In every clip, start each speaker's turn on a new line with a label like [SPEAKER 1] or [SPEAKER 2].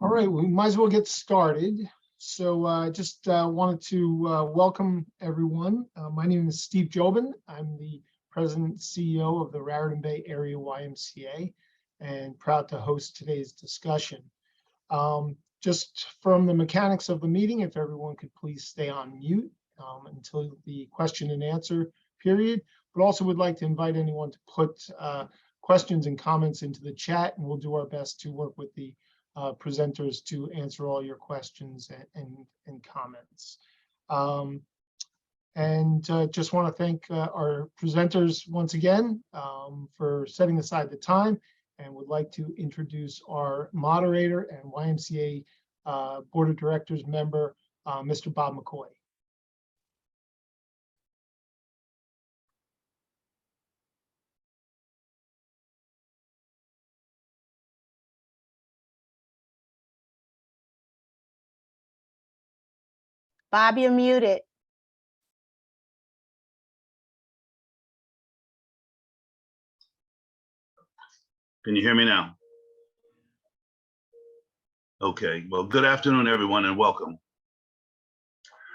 [SPEAKER 1] All right, we might as well get started. So I just wanted to welcome everyone. My name is Steve Jobin. I'm the President and CEO of the Raritan Bay Area YMCA and proud to host today's discussion. Just from the mechanics of the meeting, if everyone could please stay on mute until the question and answer period, but also would like to invite anyone to put questions and comments into the chat, and we'll do our best to work with the presenters to answer all your questions and comments. Just want to thank our presenters once again for setting aside the time, and would like to introduce our moderator and YMCA Board of Directors member, Mr. Bob McCoy.
[SPEAKER 2] Bob, you're muted.
[SPEAKER 3] Can you hear me now? Okay, well, good afternoon, everyone, and welcome.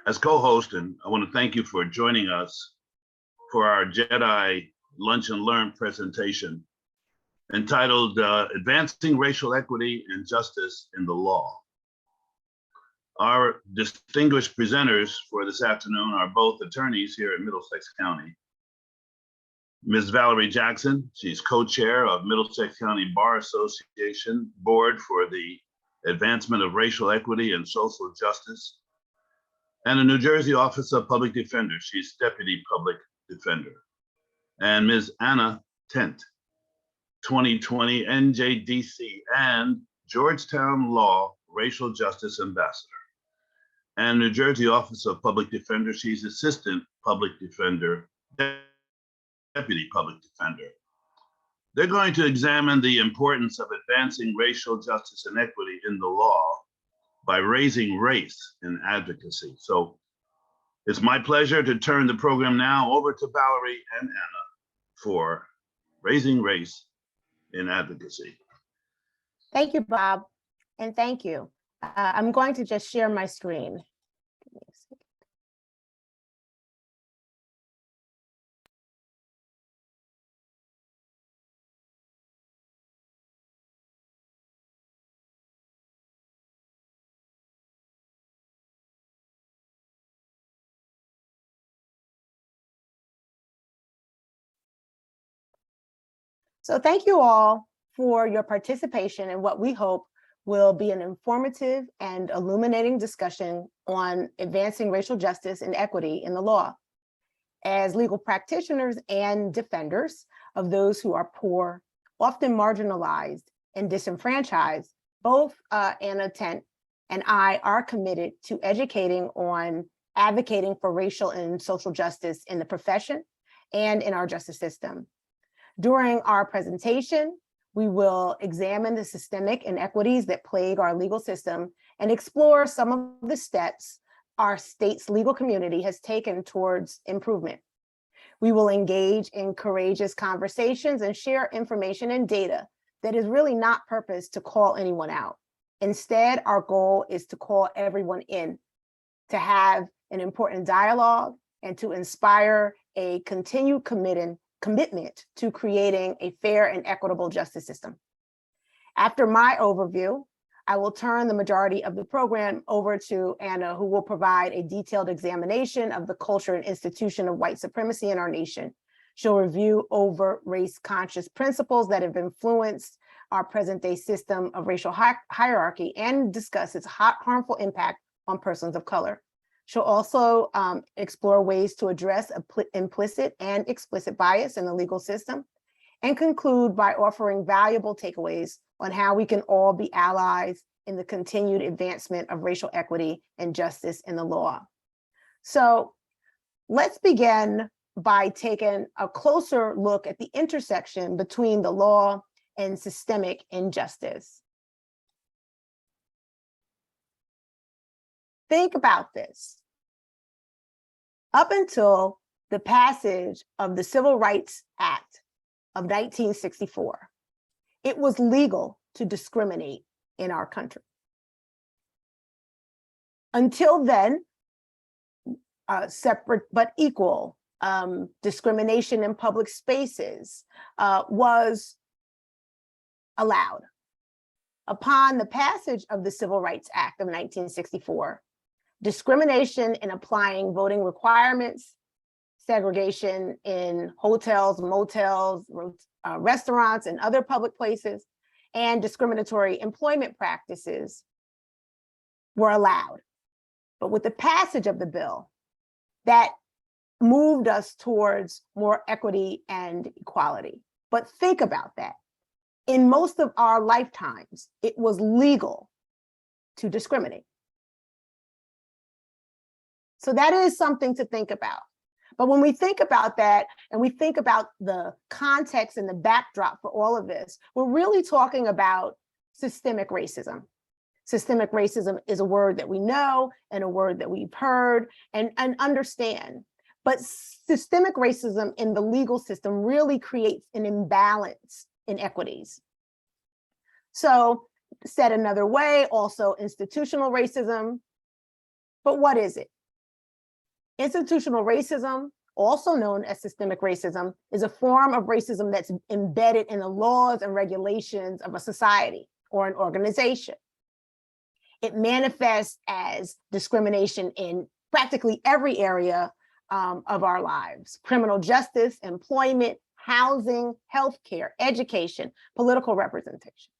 [SPEAKER 3] As co-host, and I want to thank you for joining us for our JEDI Lunch and Learn presentation entitled Advancing Racial Equity and Justice in the Law. Our distinguished presenters for this afternoon are both attorneys here in Middlesex County. Ms. Valerie Jackson, she's co-chair of Middlesex County Bar Association Board for the Advancement of Racial Equity and Social Justice, and the New Jersey Office of Public Defender. She's Deputy Public Defender. And Ms. Anna Tent, 2020 NJDC and Georgetown Law Racial Justice Ambassador. And New Jersey Office of Public Defender, she's Assistant Public Defender, Deputy Public Defender. They're going to examine the importance of advancing racial justice and equity in the law by raising race in advocacy. So it's my pleasure to turn the program now over to Valerie and Anna for raising race in advocacy.
[SPEAKER 2] Thank you, Bob, and thank you. I'm going to just share my screen. Give me a second. So thank you all for your participation in what we hope will be an informative and illuminating discussion on advancing racial justice and equity in the law. As legal practitioners and defenders of those who are poor, often marginalized and disenfranchised, both Anna Tent and I are committed to educating on advocating for racial and social justice in the profession and in our justice system. During our presentation, we will examine the systemic inequities that plague our legal system and explore some of the steps our state's legal community has taken towards improvement. We will engage in courageous conversations and share information and data that is really not purposed to call anyone out. Instead, our goal is to call everyone in, to have an important dialogue, and to inspire a continued commitment to creating a fair and equitable justice system. After my overview, I will turn the majority of the program over to Anna, who will provide a detailed examination of the culture and institution of white supremacy in our nation. She'll review over race-conscious principles that have influenced our present-day system of racial hierarchy and discuss its harmful impact on persons of color. She'll also explore ways to address implicit and explicit bias in the legal system, and conclude by offering valuable takeaways on how we can all be allies in the continued advancement of racial equity and justice in the law. So let's begin by taking a closer look at the intersection between the law and systemic injustice. Think about this. Up until the passage of the Civil Rights Act of 1964, it was legal to discriminate in our country. Until then, separate but equal discrimination in public spaces was allowed. Upon the passage of the Civil Rights Act of 1964, discrimination in applying voting requirements, segregation in hotels, motels, restaurants, and other public places, and discriminatory employment practices were allowed. But with the passage of the bill, that moved us towards more equity and equality. But think about that. In most of our lifetimes, it was legal to discriminate. So that is something to think about. But when we think about that and we think about the context and the backdrop for all of this, we're really talking about systemic racism. Systemic racism is a word that we know and a word that we've heard and understand. But systemic racism in the legal system really creates an imbalance in equities. So, said another way, also institutional racism. But what is it? Institutional racism, also known as systemic racism, is a form of racism that's embedded in the laws and regulations of a society or an organization. It manifests as discrimination in practically every area of our lives: criminal justice, employment, housing, healthcare, education, political representation.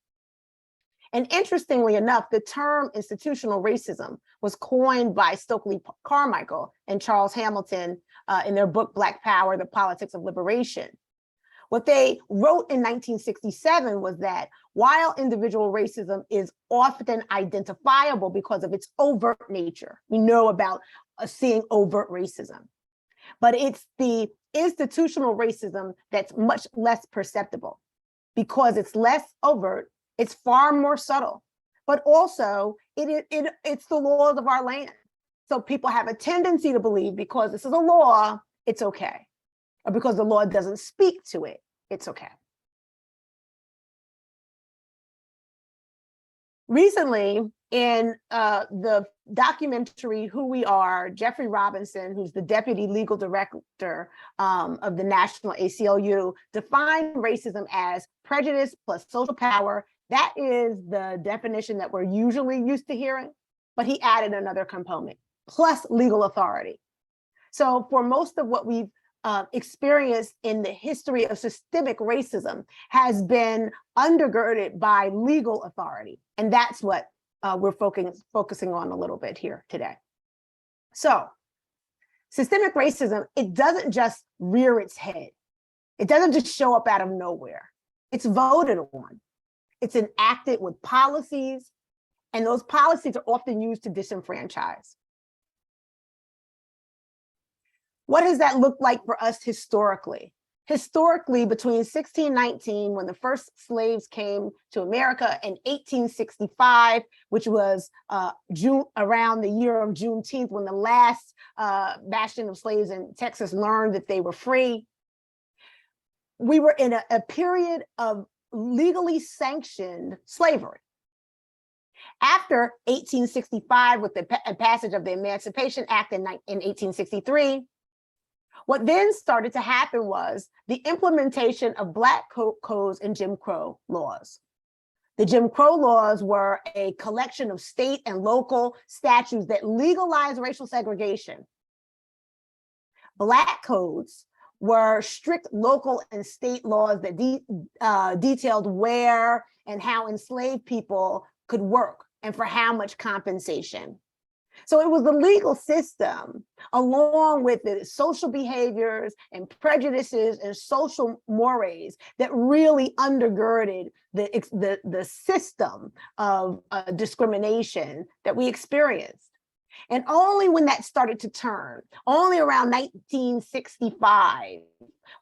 [SPEAKER 2] And interestingly enough, the term institutional racism was coined by Stokely Carmichael and Charles Hamilton in their book, Black Power, The Politics of Liberation. What they wrote in 1967 was that while individual racism is often identifiable because of its overt nature, we know about seeing overt racism, but it's the institutional racism that's much less perceptible because it's less overt, it's far more subtle, but also it's the laws of our land. So people have a tendency to believe because this is a law, it's okay. Or because the law doesn't speak to it, it's okay. Recently, in the documentary Who We Are, Jeffrey Robinson, who's the deputy legal director of the National ACLU, defined racism as prejudice plus social power. That is the definition that we're usually used to hearing, but he added another component, plus legal authority. So for most of what we've experienced in the history of systemic racism has been undergirded by legal authority. And that's what we're focusing on a little bit here today. So systemic racism, it doesn't just rear its head. It doesn't just show up out of nowhere. It's voted on. It's enacted with policies, and those policies are often used to disenfranchise. What does that look like for us historically? Historically, between 1619, when the first slaves came to America, and 1865, which was around the year of Juneteenth, when the last bastion of slaves in Texas learned that they were free, we were in a period of legally sanctioned slavery. After 1865, with the passage of the Emancipation Act in 1863, what then started to happen was the implementation of Black codes and Jim Crow laws. The Jim Crow laws were a collection of state and local statutes that legalized racial segregation. Black codes were strict local and state laws that detailed where and how enslaved people could work and for how much compensation. So it was the legal system, along with the social behaviors and prejudices and social mores, that really undergirded the system of discrimination that we experienced. And only when that started to turn, only around 1965,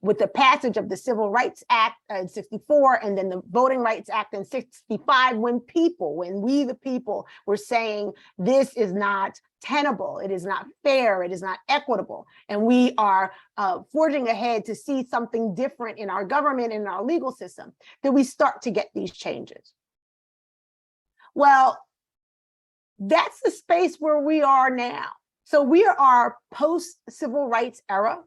[SPEAKER 2] with the passage of the Civil Rights Act in 64 and then the Voting Rights Act in 65, when we the people were saying this is not tenable, it is not fair, it is not equitable, and we are forging ahead to see something different in our government and in our legal system, that we start to get these changes. Well, that's the space where we are now. So we are post-civil rights era.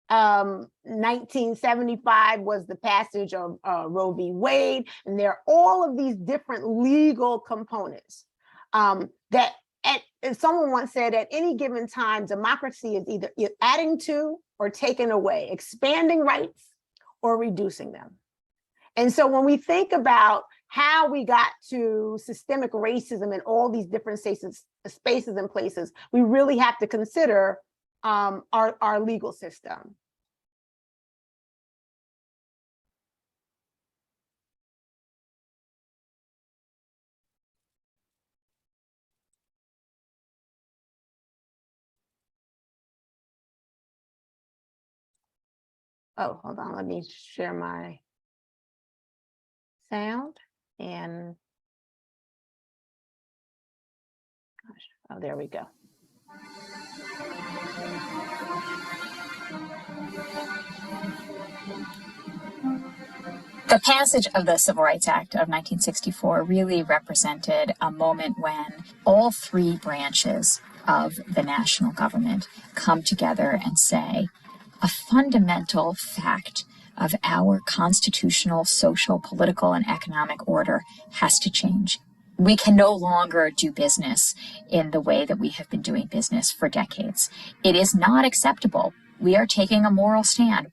[SPEAKER 2] 1975 was the passage of Roe v. Wade, and there are all of these different legal components that, as someone once said, at any given time, democracy is either adding to or taking away, expanding rights or reducing them. And so when we think about how we got to systemic racism in all these different spaces and places, we really have to consider our legal system. Oh, hold on, let me share my sound and, gosh, oh, there we go.
[SPEAKER 4] The passage of the Civil Rights Act of 1964 really represented a moment when all three branches of the national government come together and say, a fundamental fact of our constitutional, social, political, and economic order has to change. We can no longer do business in the way that we have been doing business for decades. It is not acceptable. We are taking a moral stand.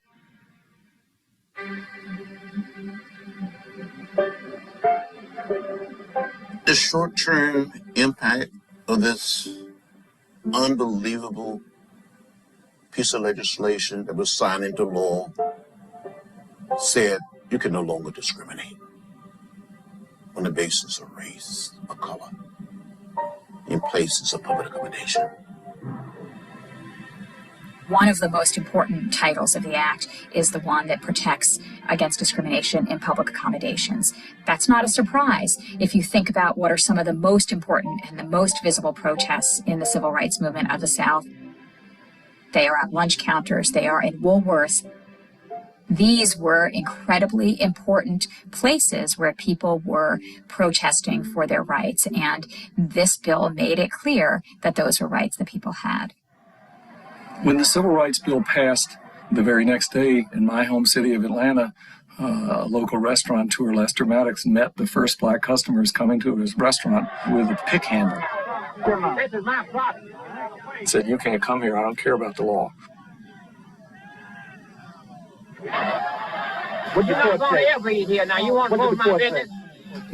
[SPEAKER 5] The short-term impact of this unbelievable piece of legislation that was signed into law said you can no longer discriminate on the basis of race or color in places of public accommodation.
[SPEAKER 4] One of the most important titles of the Act is the one that protects against discrimination in public accommodations. That's not a surprise if you think about what are some of the most important and the most visible protests in the civil rights movement of the South. They are at lunch counters, they are in Woolworths. These were incredibly important places where people were protesting for their rights, and this bill made it clear that those were rights that people had.
[SPEAKER 6] When the Civil Rights Bill passed, the very next day in my home city of Atlanta, a local restaurateur, Lester Maddox, met the first black customers coming to his restaurant with a pick handle.
[SPEAKER 7] This is my product.
[SPEAKER 6] He said, "You can't come here. I don't care about the law."
[SPEAKER 7] You're not going to ever eat here. Now, you want to close my business?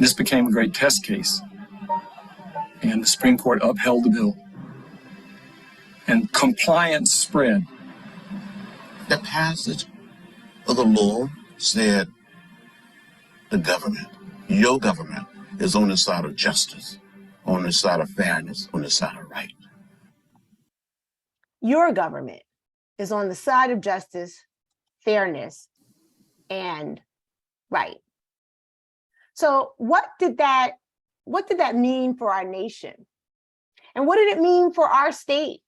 [SPEAKER 6] This became a great test case, and the Supreme Court upheld the bill, and compliance spread.
[SPEAKER 5] The passage of the law said the government, your government, is on the side of justice, on the side of fairness, on the side of right.
[SPEAKER 2] Your government is on the side of justice, fairness, and right. So what did that mean for our nation? And what did it mean for our state?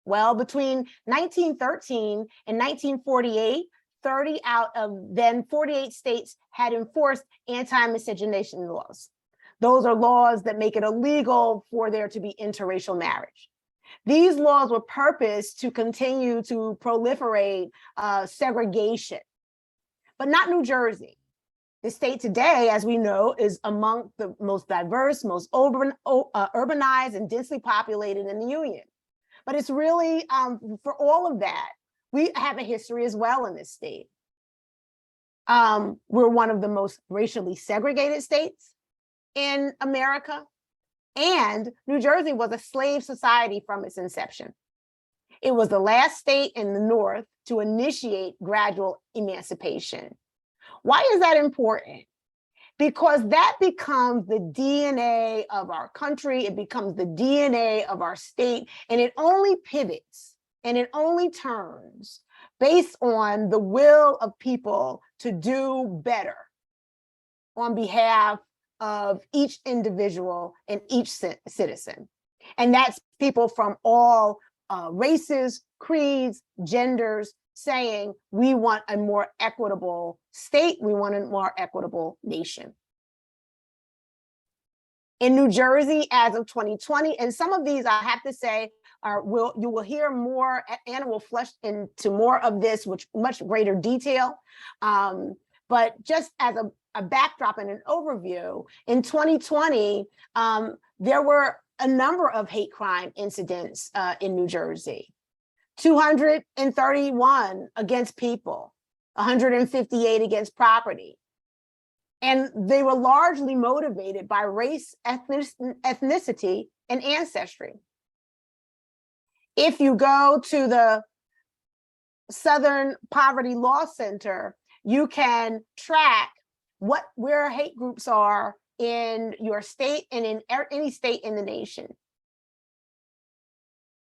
[SPEAKER 2] Well, between 1913 and 1948, 30 out of then 48 states had enforced anti-miscegenation laws. Those are laws that make it illegal for there to be interracial marriage. These laws were purposed to continue to proliferate segregation, but not New Jersey. The state today, as we know, is among the most diverse, most urbanized, and densely populated in the Union. But it's really, for all of that, we have a history as well in this state. We're one of the most racially segregated states in America, and New Jersey was a slave society from its inception. It was the last state in the North to initiate gradual emancipation. Why is that important? Because that becomes the DNA of our country, it becomes the DNA of our state, and it only pivots and it only turns based on the will of people to do better on behalf of each individual and each citizen. And that's people from all races, creeds, genders, saying we want a more equitable state, we want a more equitable nation. In New Jersey, as of 2020, and some of these I have to say you will hear more. Anna will flesh into more of this, which much greater detail. But just as a backdrop and an overview, in 2020, there were a number of hate crime incidents in New Jersey. 231 against people, 158 against property. And they were largely motivated by race, ethnicity, and ancestry. If you go to the Southern Poverty Law Center, you can track where hate groups are in your state and in any state in the nation.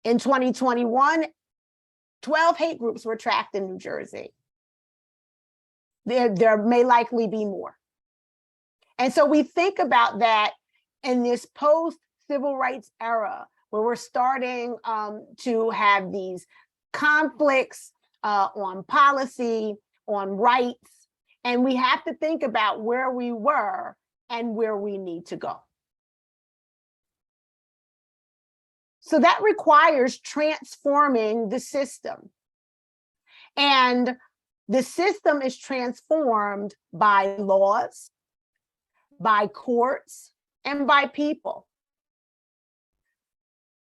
[SPEAKER 2] In 2021, 12 hate groups were tracked in New Jersey. There may likely be more. And so we think about that in this post-civil rights era, where we're starting to have these conflicts on policy, on rights, and we have to think about where we were and where we need to go. So that requires transforming the system. And the system is transformed by laws, by courts, and by people.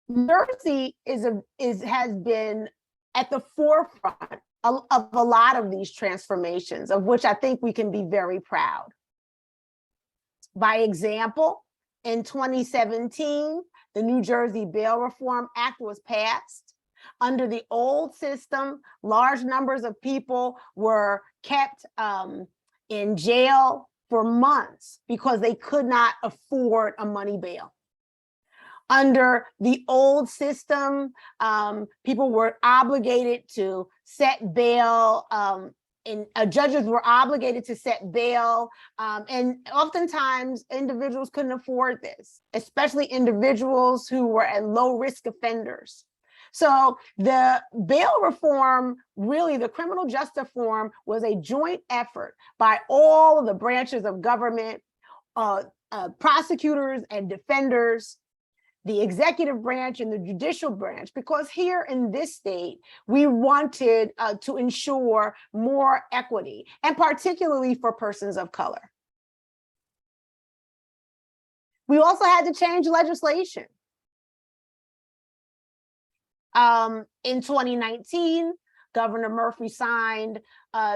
[SPEAKER 2] New Jersey has been at the forefront of a lot of these transformations, of which I think we can be very proud. By example, in 2017, the New Jersey Bail Reform Act was passed. Under the old system, large numbers of people were kept in jail for months because they could not afford a money bail. Under the old system, people were obligated to set bail, and judges were obligated to set bail, and oftentimes individuals couldn't afford this, especially individuals who were at low-risk offenders. So the bail reform, really the criminal justice reform, was a joint effort by all of the branches of government, prosecutors and defenders, the executive branch and the judicial branch, because here in this state, we wanted to ensure more equity, and particularly for persons of color. We also had to change legislation. In 2019, Governor Murphy signed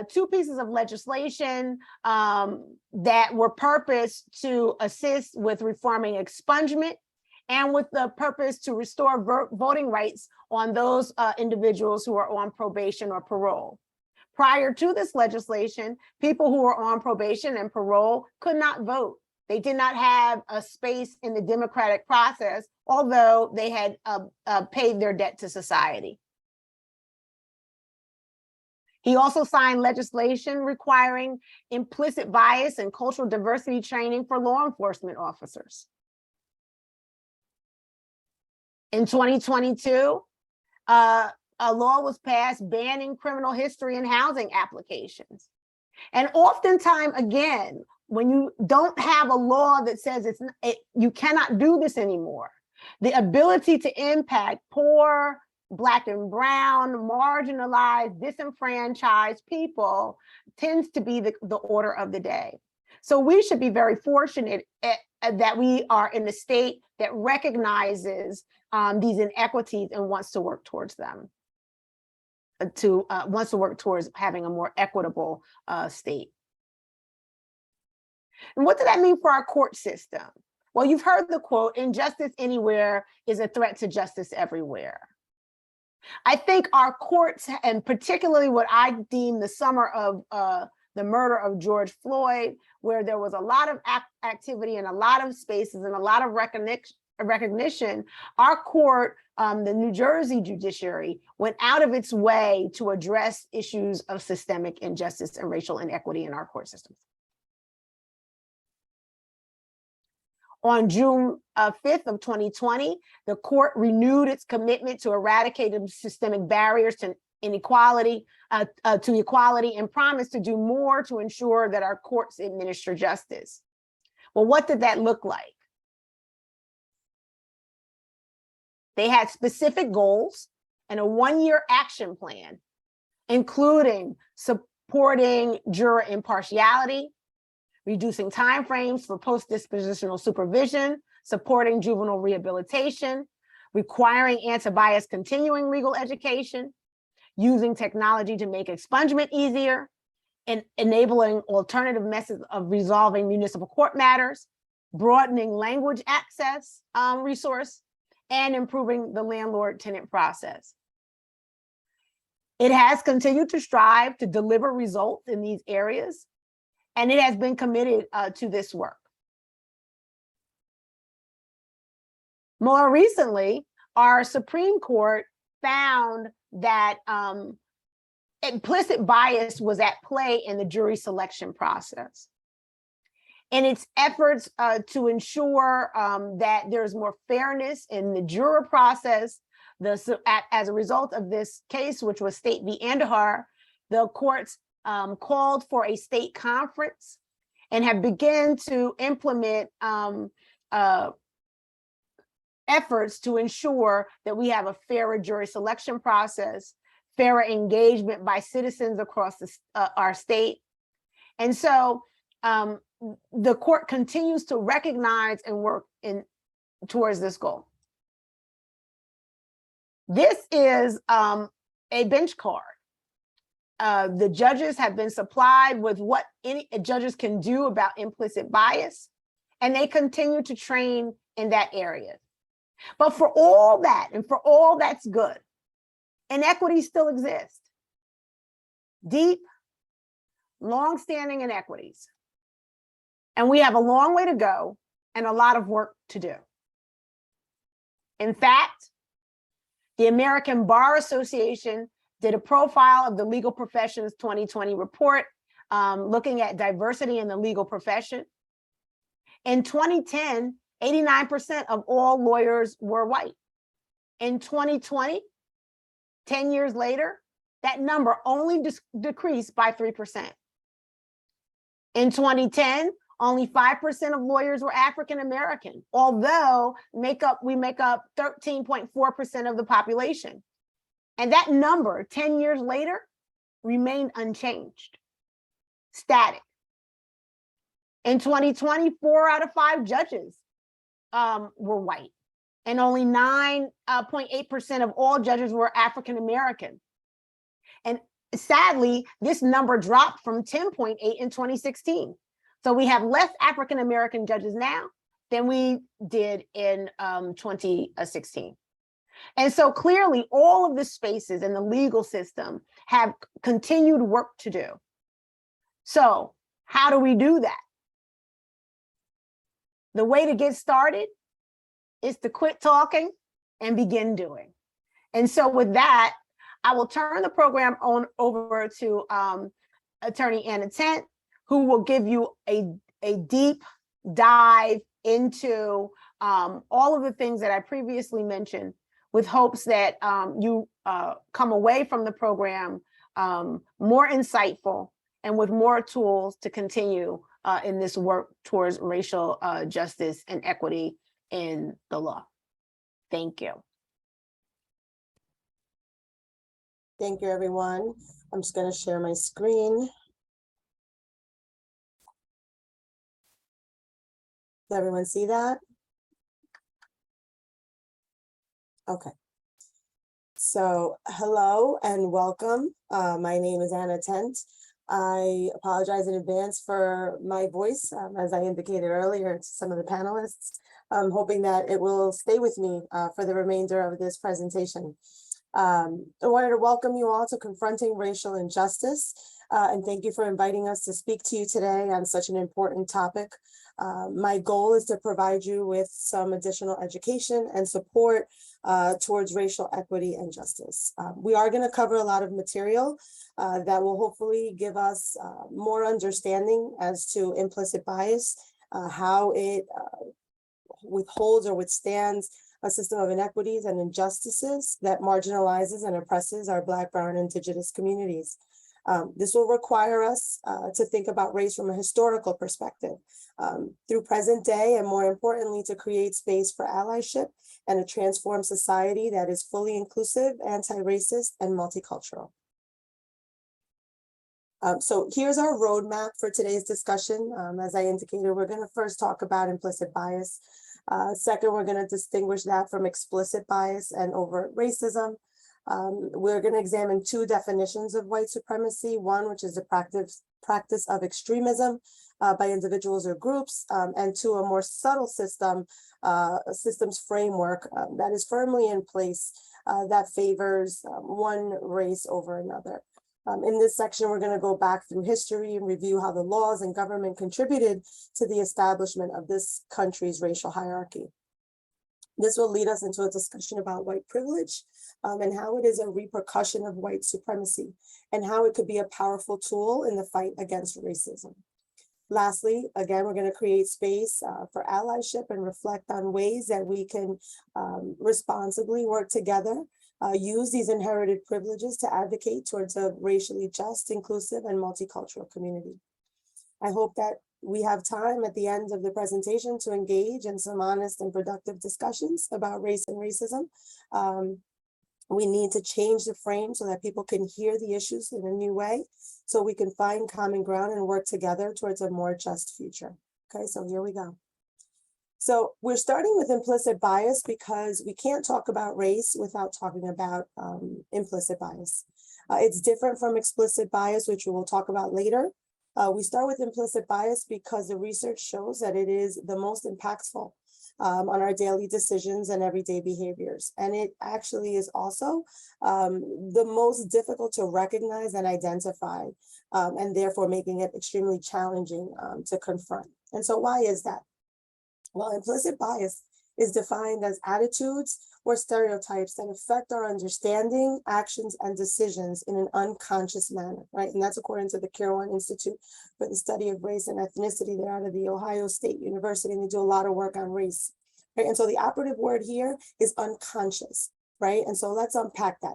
[SPEAKER 2] 2 pieces of legislation that were purposed to assist with reforming expungement and with the purpose to restore voting rights on those individuals who are on probation or parole. Prior to this legislation, people who were on probation and parole could not vote. They did not have a space in the democratic process, although they had paid their debt to society. He also signed legislation requiring implicit bias and cultural diversity training for law enforcement officers. In 2022, a law was passed banning criminal history in housing applications. And oftentimes, again, when you don't have a law that says you cannot do this anymore, the ability to impact poor, Black and brown, marginalized, disenfranchised people tends to be the order of the day. So we should be very fortunate that we are in a state that recognizes these inequities and wants to work towards them, wants to work towards having a more equitable state. And what does that mean for our court system? Well, you've heard the quote, "Injustice anywhere is a threat to justice everywhere." I think our courts, and particularly what I deem the summer of the murder of George Floyd, where there was a lot of activity and a lot of spaces and a lot of recognition, our court, the New Jersey judiciary, went out of its way to address issues of systemic injustice and racial inequity in our court systems. On June 5th of 2020, the court renewed its commitment to eradicating systemic barriers to equality and promised to do more to ensure that our courts administer justice. Well, what did that look like? They had specific goals and a one-year action plan, including supporting juror impartiality, reducing timeframes for post-dispositional supervision, supporting juvenile rehabilitation, requiring anti-bias continuing legal education, using technology to make expungement easier, and enabling alternative methods of resolving municipal court matters, broadening language access resource, and improving the landlord-tenant process. It has continued to strive to deliver results in these areas, and it has been committed to this work. More recently, our Supreme Court found that implicit bias was at play in the jury selection process. In its efforts to ensure that there's more fairness in the juror process, as a result of this case, which was State v. Andahar, the courts called for a state conference and have begun to implement efforts to ensure that we have a fairer jury selection process, fairer engagement by citizens across our state. And so the court continues to recognize and work towards this goal. This is a bench card. The judges have been supplied with what any judges can do about implicit bias, and they continue to train in that area. But for all that, and for all that's good, inequities still exist. Deep, long-standing inequities. And we have a long way to go and a lot of work to do. In fact, the American Bar Association did a profile of the legal professions 2020 report, looking at diversity in the legal profession. In 2010, 89% of all lawyers were white. In 2020, 10 years later, that number only decreased by 3%. In 2010, only 5% of lawyers were African American, although we make up 13.4% of the population. And that number 10 years later remained unchanged, static. In 2020, 4 out of 5 judges were white, and only 9.8% of all judges were African American. And sadly, this number dropped from 10.8 in 2016. So we have less African American judges now than we did in 2016. And so clearly, all of the spaces in the legal system have continued work to do. So how do we do that? The way to get started is to quit talking and begin doing. And so with that, I will turn the program over to Attorney Anna Tent, who will give you a deep dive into all of the things that I previously mentioned, with hopes that you come away from the program more insightful and with more tools to continue in this work towards racial justice and equity in the law. Thank you.
[SPEAKER 8] Thank you, everyone. I'm just going to share my screen. Does everyone see that? Okay. So hello and welcome. My name is Anna Tent. I apologize in advance for my voice, as I indicated earlier to some of the panelists. I'm hoping that it will stay with me for the remainder of this presentation. I wanted to welcome you all to Confronting Racial Injustice, and thank you for inviting us to speak to you today on such an important topic. My goal is to provide you with some additional education and support towards racial equity and justice. We are going to cover a lot of material that will hopefully give us more understanding as to implicit bias, how it withholds or withstands a system of inequities and injustices that marginalizes and oppresses our Black, Brown, and Indigenous communities. This will require us to think about race from a historical perspective, through present day, and more importantly, to create space for allyship and a transformed society that is fully inclusive, anti-racist, and multicultural. So here's our roadmap for today's discussion. As I indicated, we're going to first talk about implicit bias. Second, we're going to distinguish that from explicit bias and overt racism. We're going to examine two definitions of white supremacy. One, which is the practice of extremism by individuals or groups, and two, a more subtle systems framework that is firmly in place that favors one race over another. In this section, we're going to go back through history and review how the laws and government contributed to the establishment of this country's racial hierarchy. This will lead us into a discussion about white privilege and how it is a repercussion of white supremacy and how it could be a powerful tool in the fight against racism. Lastly, again, we're going to create space for allyship and reflect on ways that we can responsibly work together, use these inherited privileges to advocate towards a racially just, inclusive, and multicultural community. I hope that we have time at the end of the presentation to engage in some honest and productive discussions about race and racism. We need to change the frame so that people can hear the issues in a new way, so we can find common ground and work together towards a more just future. Okay, so here we go. So we're starting with implicit bias because we can't talk about race without talking about implicit bias. It's different from explicit bias, which we will talk about later. We start with implicit bias because the research shows that it is the most impactful on our daily decisions and everyday behaviors. And it actually is also the most difficult to recognize and identify, and therefore making it extremely challenging to confront. And so why is that? Well, implicit bias is defined as attitudes or stereotypes that affect our understanding, actions, and decisions in an unconscious manner, right? And that's according to the Kirwan Institute for the Study of Race and Ethnicity. They're out of the Ohio State University, and they do a lot of work on race, right? And so the operative word here is unconscious, right? And so let's unpack that.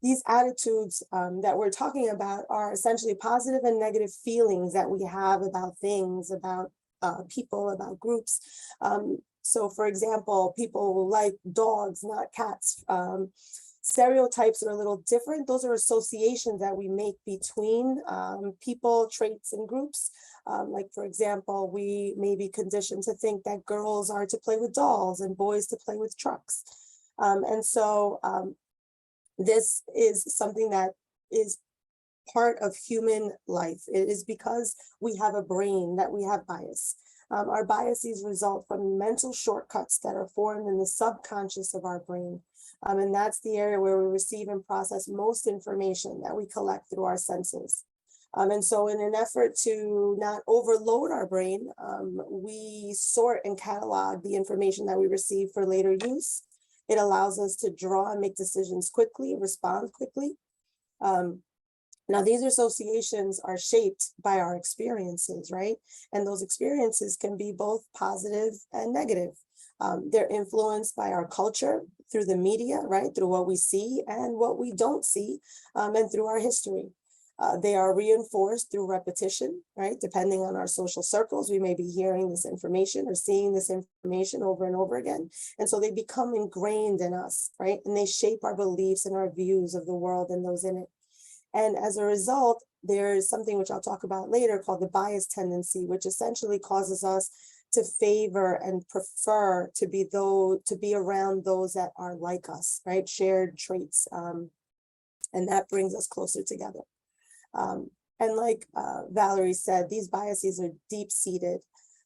[SPEAKER 8] These attitudes that we're talking about are essentially positive and negative feelings that we have about things, about people, about groups. So for example, people like dogs, not cats. Stereotypes are a little different. Those are associations that we make between people, traits, and groups. Like for example, we may be conditioned to think that girls are to play with dolls and boys to play with trucks. And so this is something that is part of human life. It is because we have a brain that we have bias. Our biases result from mental shortcuts that are formed in the subconscious of our brain. And that's the area where we receive and process most information that we collect through our senses. And so in an effort to not overload our brain, we sort and catalog the information that we receive for later use. It allows us to draw and make decisions quickly, respond quickly. Now, these associations are shaped by our experiences, right? And those experiences can be both positive and negative. They're influenced by our culture through the media, right? Through what we see and what we don't see, and through our history. They are reinforced through repetition, right? Depending on our social circles, we may be hearing this information or seeing this information over and over again. And so they become ingrained in us, right? And they shape our beliefs and our views of the world and those in it. And as a result, there's something which I'll talk about later called the bias tendency, which essentially causes us to favor and prefer to be around those that are like us, right? Shared traits. And that brings us closer together. And like Valerie said, these biases are deep-seated.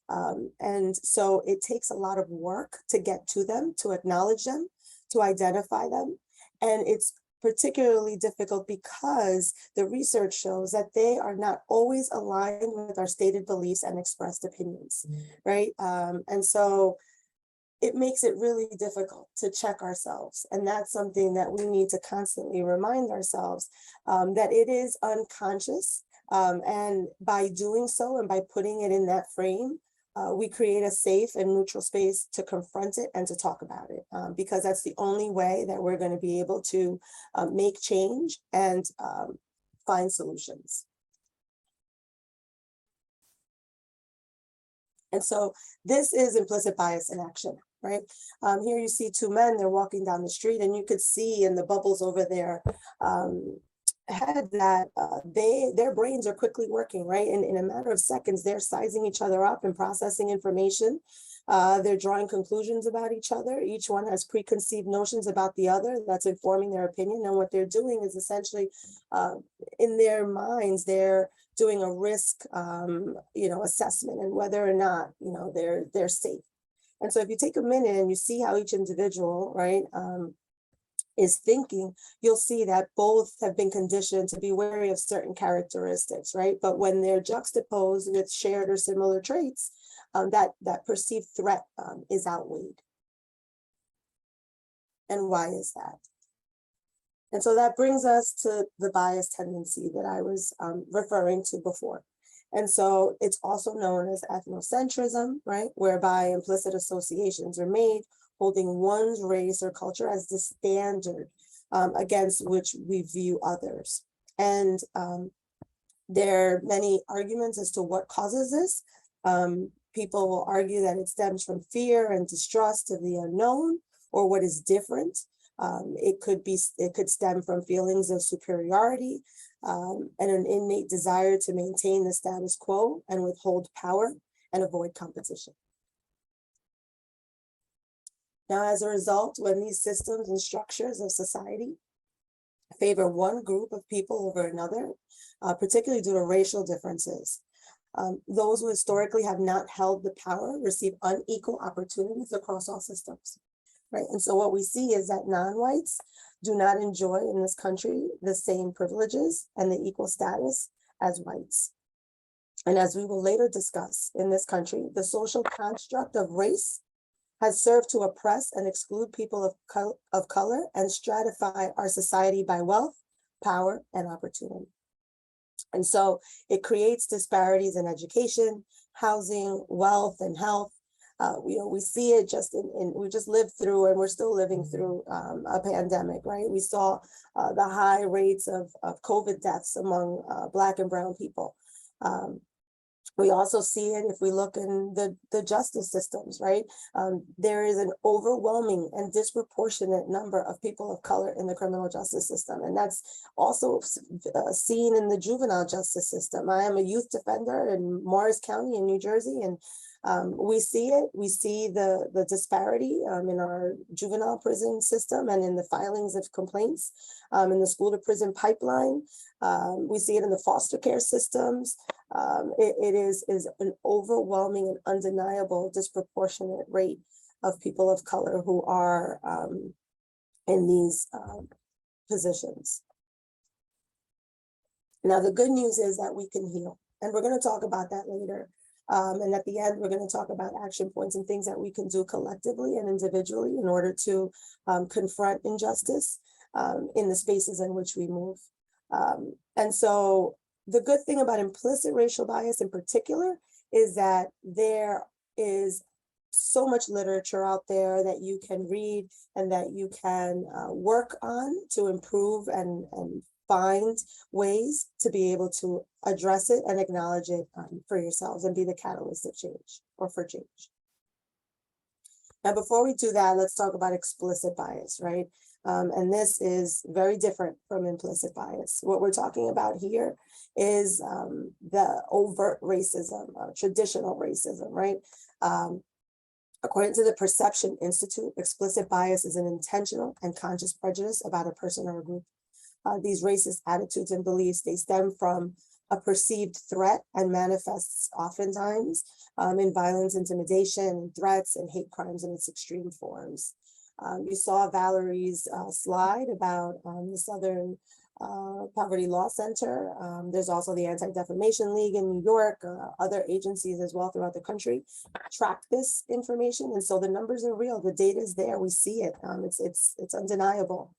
[SPEAKER 8] And so it takes a lot of work to get to them, to acknowledge them, to identify them. And it's particularly difficult because the research shows that they are not always aligned with our stated beliefs and expressed opinions, right? And so it makes it really difficult to check ourselves. And that's something that we need to constantly remind ourselves that it is unconscious. And by doing so and by putting it in that frame, we create a safe and neutral space to confront it and to talk about it, because that's the only way that we're going to be able to make change and find solutions. And so this is implicit bias in action, right? Here you see two men, they're walking down the street, and you could see in the bubbles over their head that their brains are quickly working, right? And in a matter of seconds, they're sizing each other up and processing information. They're drawing conclusions about each other. Each one has preconceived notions about the other that's informing their opinion. And what they're doing is essentially in their minds, they're doing a risk, assessment and whether or not, they're safe. And so if you take a minute and you see how each individual, right, is thinking, you'll see that both have been conditioned to be wary of certain characteristics, right? But when they're juxtaposed with shared or similar traits, that perceived threat is outweighed. And why is that? And so that brings us to the bias tendency that I was referring to before. And so it's also known as ethnocentrism, right? Whereby implicit associations are made, holding one's race or culture as the standard against which we view others. And there are many arguments as to what causes this. People will argue that it stems from fear and distrust of the unknown or what is different. It could stem from feelings of superiority and an innate desire to maintain the status quo and withhold power and avoid competition. Now, as a result, when these systems and structures of society favor one group of people over another, particularly due to racial differences, those who historically have not held the power receive unequal opportunities across all systems. Right. And so what we see is that non-whites do not enjoy in this country the same privileges and the equal status as whites. And as we will later discuss, in this country, the social construct of race has served to oppress and exclude people of color and stratify our society by wealth, power, and opportunity. And so it creates disparities in education, housing, wealth, and health. We see it just we just lived through, and we're still living through a pandemic, right? We saw the high rates of COVID deaths among Black and brown people. We also see it if we look in the justice systems, right? There is an overwhelming and disproportionate number of people of color in the criminal justice system. And that's also seen in the juvenile justice system. I am a youth defender in Morris County in New Jersey, and we see it. We see the disparity in our juvenile prison system and in the filings of complaints in the school to prison pipeline. We see it in the foster care systems. It is an overwhelming and undeniable disproportionate rate of people of color who are in these positions. Now, the good news is that we can heal, and we're going to talk about that later. And at the end, we're going to talk about action points and things that we can do collectively and individually in order to confront injustice in the spaces in which we move. And so the good thing about implicit racial bias in particular is that there is so much literature out there that you can read and that you can work on to improve and find ways to be able to address it and acknowledge it for yourselves and be the catalyst of change or for change. Now, before we do that, let's talk about explicit bias, right? And this is very different from implicit bias. What we're talking about here is the overt racism, traditional racism, right? According to the Perception Institute, explicit bias is an intentional and conscious prejudice about a person or a group. These racist attitudes and beliefs, they stem from a perceived threat and manifests oftentimes in violence, intimidation, threats, and hate crimes in its extreme forms. You saw Valerie's slide about the Southern Poverty Law Center. There's also the Anti-Defamation League in New York, other agencies as well throughout the country track this information. And so the numbers are real, the data is there, we see it, it's undeniable.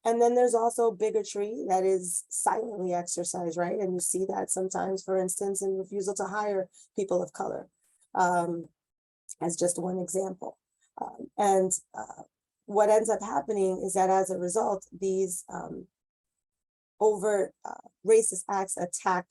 [SPEAKER 8] And then there's also bigotry that is silently exercised, right? And you see that sometimes, for instance, in refusal to hire people of color, as just one example. What ends up happening is that as a result, these overt racist acts attack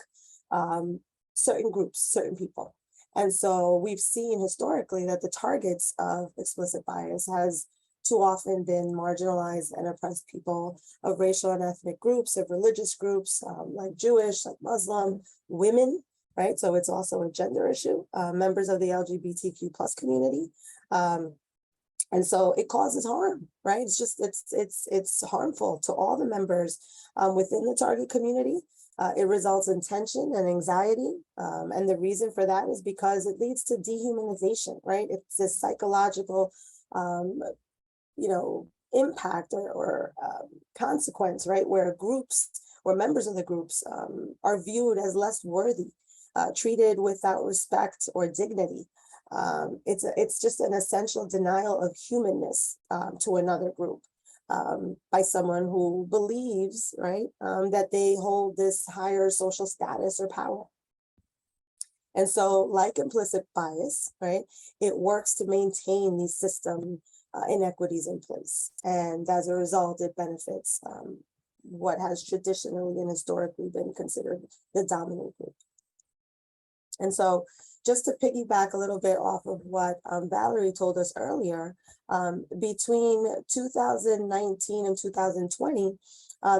[SPEAKER 8] certain groups, certain people. And so we've seen historically that the targets of explicit bias has too often been marginalized and oppressed people of racial and ethnic groups, of religious groups, like Jewish, like Muslim, women, right? So it's also a gender issue, members of the LGBTQ plus community. And so it causes harm, right? It's harmful to all the members within the target community. It results in tension and anxiety. And the reason for that is because it leads to dehumanization, right? It's this psychological, impact or consequence, right? Where groups or members of the groups are viewed as less worthy, treated without respect or dignity. It's just an essential denial of humanness to another group by someone who believes, right, that they hold this higher social status or power. And so, like implicit bias, right, it works to maintain these system inequities in place. And as a result, it benefits what has traditionally and historically been considered the dominant group. And so just to piggyback a little bit off of what Valerie told us earlier, between 2019 and 2020,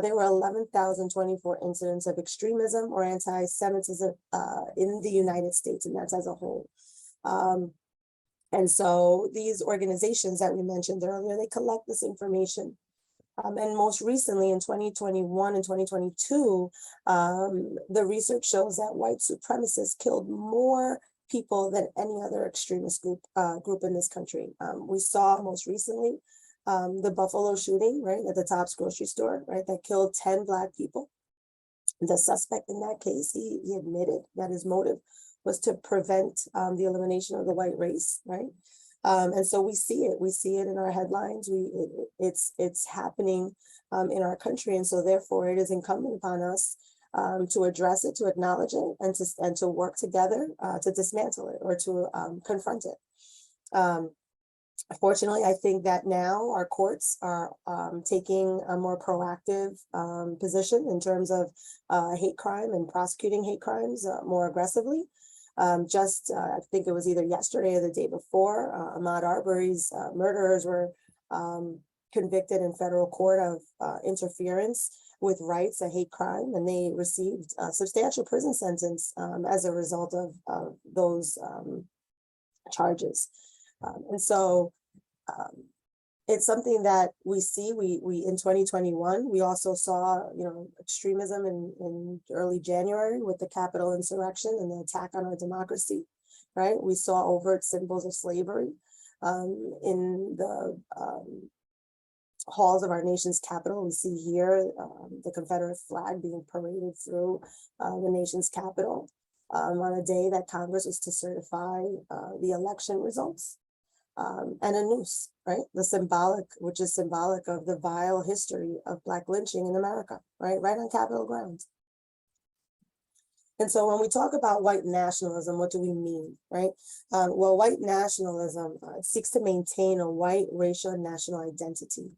[SPEAKER 8] there were 11,024 incidents of extremism or anti-Semitism in the United States, and that's as a whole. And so these organizations that we mentioned earlier, they collect this information. And most recently in 2021 and 2022, the research shows that white supremacists killed more people than any other extremist group in this country. We saw most recently the Buffalo shooting, right, at the Tops grocery store, right, that killed 10 Black people. The suspect in that case, he admitted that his motive was to prevent the elimination of the white race, right? And so we see it in our headlines. It's happening in our country, and so therefore it is incumbent upon us to address it, to acknowledge it, and to work together to dismantle it or to confront it. Fortunately, I think that now our courts are taking a more proactive position in terms of hate crime and prosecuting hate crimes more aggressively. I think it was either yesterday or the day before, Ahmaud Arbery's murderers were convicted in federal court of interference with rights, a hate crime, and they received a substantial prison sentence as a result of those charges. And so it's something that we see. We in 2021, we also saw, extremism in early January with the Capitol insurrection and the attack on our democracy, right? We saw overt symbols of slavery in the halls of our nation's capital. We see here the Confederate flag being paraded through the nation's capital on a day that Congress was to certify the election results. And a noose, right? Which is symbolic of the vile history of Black lynching in America, right? Right on Capitol grounds. And so when we talk about white nationalism, what do we mean, right? Well, white nationalism seeks to maintain a white racial and national identity.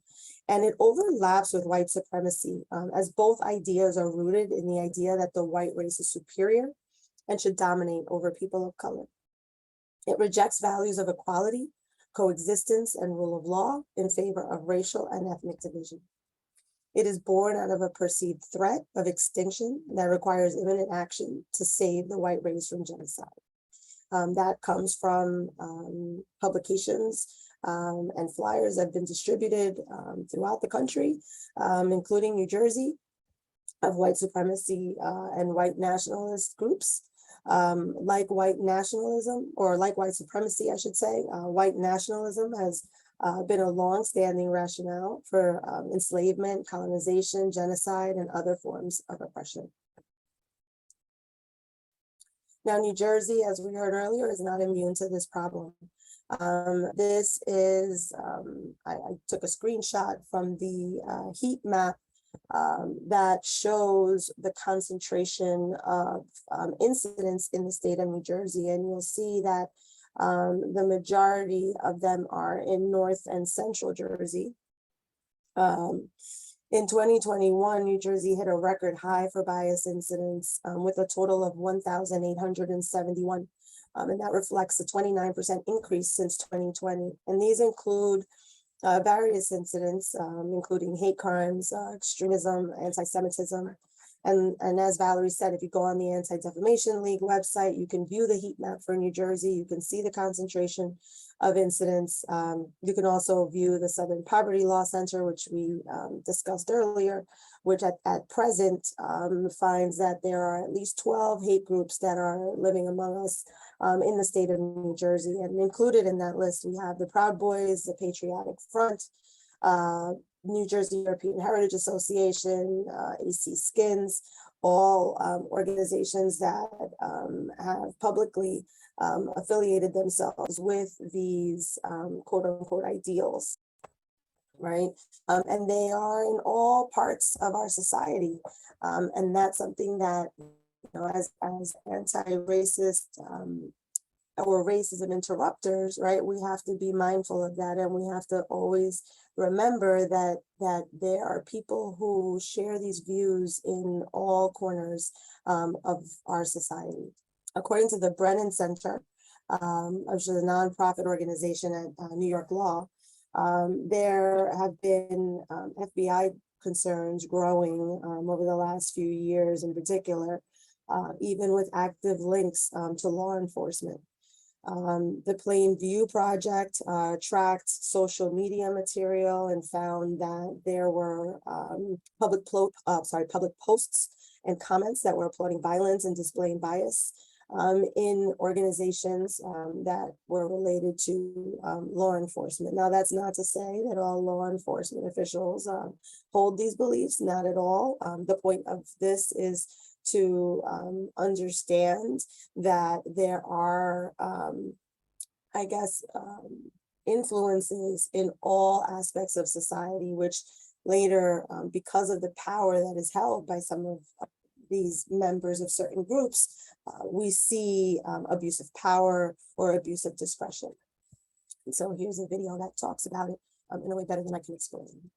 [SPEAKER 8] And it overlaps with white supremacy, as both ideas are rooted in the idea that the white race is superior and should dominate over people of color. It rejects values of equality, coexistence, and rule of law in favor of racial and ethnic division. It is born out of a perceived threat of extinction that requires imminent action to save the white race from genocide. That comes from publications and flyers that have been distributed throughout the country, including New Jersey, of white supremacy and white nationalist groups. Like white nationalism, or like white supremacy, I should say, white nationalism has been a long-standing rationale for enslavement, colonization, genocide, and other forms of oppression. Now, New Jersey, as we heard earlier, is not immune to this problem. This is, I took a screenshot from the heat map that shows the concentration of incidents in the state of New Jersey. And you'll see that the majority of them are in North and Central Jersey. In 2021, New Jersey hit a record high for bias incidents with a total of 1,871. And that reflects a 29% increase since 2020. And these include various incidents, including hate crimes, extremism, anti-Semitism. And as Valerie said, if you go on the Anti-Defamation League website, you can view the heat map for New Jersey. You can see the concentration of incidents. You can also view the Southern Poverty Law Center, which we discussed earlier, which at present finds that there are at least 12 hate groups that are living among us in the state of New Jersey. And included in that list, we have the Proud Boys, the Patriotic Front, New Jersey European Heritage Association, AC Skins, all organizations that have publicly affiliated themselves with these quote unquote ideals, right? And they are in all parts of our society. And that's something that, you know, as anti-racist or racism interrupters, right? We have to be mindful of that, and we have to always remember that there are people who share these views in all corners of our society. According to the Brennan Center, which is a nonprofit organization at New York Law, there have been FBI concerns growing over the last few years in particular, even with active links to law enforcement. The Plain View Project tracked social media material and found that there were public posts and comments that were applauding violence and displaying bias in organizations that were related to law enforcement. Now, that's not to say that all law enforcement officials hold these beliefs, not at all. The point of this is to understand that there are, influences in all aspects of society, which later, because of the power that is held by some of these members of certain groups, we see abuse of power or abuse of discretion. And so here's a video that talks about it in a way better than I can explain.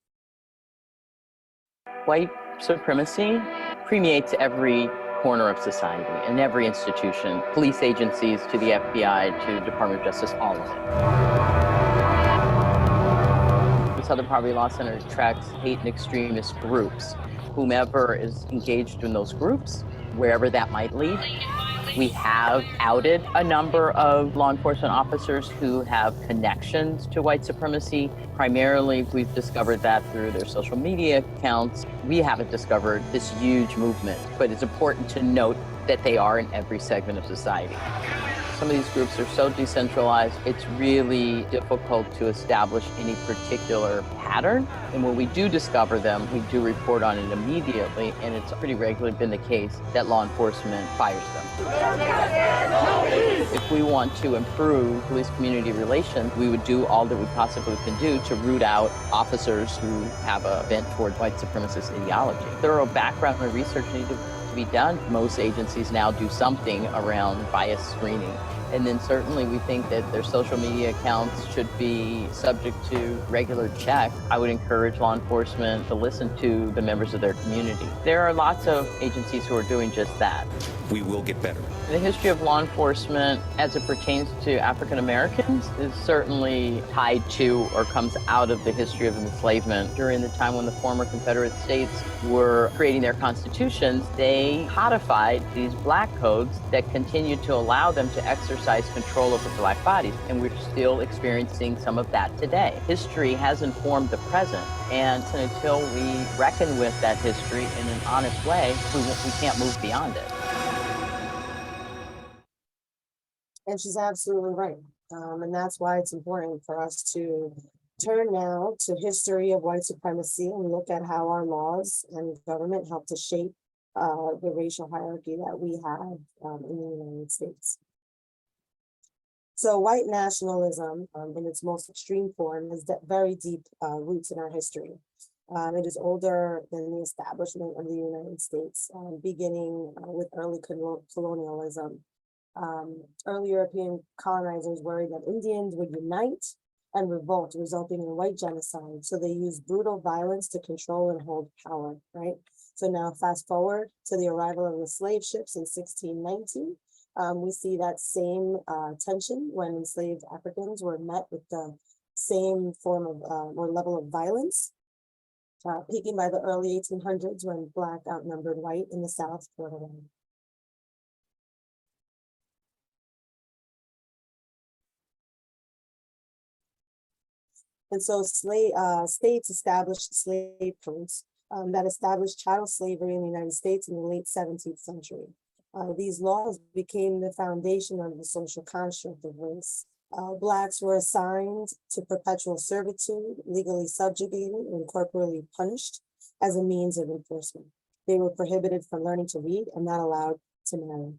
[SPEAKER 9] White supremacy permeates every corner of society and every institution, police agencies to the FBI to the Department of Justice, all of it. The Southern Poverty Law Center tracks hate and extremist groups. Whomever is engaged in those groups, wherever that might lead. We have outed a number of law enforcement officers who have connections to white supremacy. Primarily, we've discovered that through their social media accounts. We haven't discovered this huge movement, but it's important to note that they are in every segment of society. Some of these groups are so decentralized, it's really difficult to establish any particular pattern. And when we do discover them, we do report on it immediately. And it's pretty regularly been the case that law enforcement fires them. If we want to improve police-community relations, we would do all that we possibly can do to root out officers who have a bent toward white supremacist ideology. Thorough background and research needed to be done. Most agencies now do something around bias screening. And then certainly we think that their social media accounts should be subject to regular check. I would encourage law enforcement to listen to the members of their community. There are lots of agencies who are doing just that.
[SPEAKER 10] We will get better.
[SPEAKER 9] The history of law enforcement as it pertains to African Americans is certainly tied to or comes out of the history of enslavement. During the time when the former Confederate states were creating their constitutions, they codified these black codes that continued to allow them to exercise control over black bodies. And we're still experiencing some of that today. History has informed the present. And until we reckon with that history in an honest way, we can't move beyond it.
[SPEAKER 8] And she's absolutely right. And that's why it's important for us to turn now to history of white supremacy and look at how our laws and government help to shape the racial hierarchy that we have in the United States. So white nationalism in its most extreme form has very deep roots in our history. It is older than the establishment of the United States, beginning with early colonialism. Early European colonizers worried that Indians would unite and revolt, resulting in white genocide. So they used brutal violence to control and hold power, right? So now fast forward to the arrival of the slave ships in 1619. We see that same tension when enslaved Africans were met with the same form of or level of violence, peaking by the early 1800s when Black outnumbered white in the South borderland. And so states established slave codes that established chattel slavery in the United States in the late 17th century. These laws became the foundation of the social construct of race. Blacks were assigned to perpetual servitude, legally subjugated and corporally punished as a means of enforcement. They were prohibited from learning to read and not allowed to marry.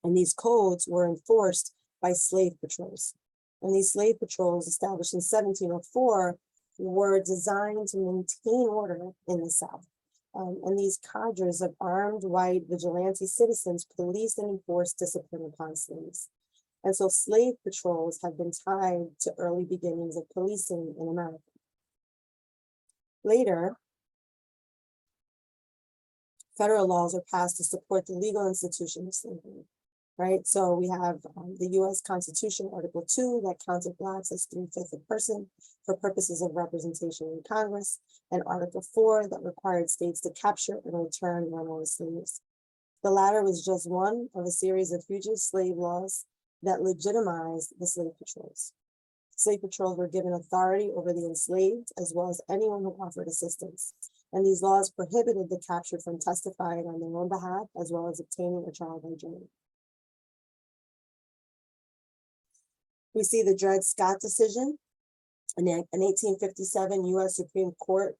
[SPEAKER 8] And these codes were enforced by slave patrols. And these slave patrols, established in 1704, were designed to maintain order in the South. And these cadres of armed white vigilante citizens policed and enforced discipline upon slaves. And so slave patrols have been tied to early beginnings of policing in America. Later, federal laws are passed to support the legal institution of slavery. Right, so we have the U.S. Constitution, Article 2, that counted Blacks as 3/5 a person for purposes of representation in Congress, and Article 4 that required states to capture and return runaway slaves. The latter was just one of a series of fugitive slave laws that legitimized the slave patrols. Slave patrols were given authority over the enslaved as well as anyone who offered assistance. And these laws prohibited the captured from testifying on their own behalf as well as obtaining a trial by jury. We see the Dred Scott decision, an 1857 U.S. Supreme Court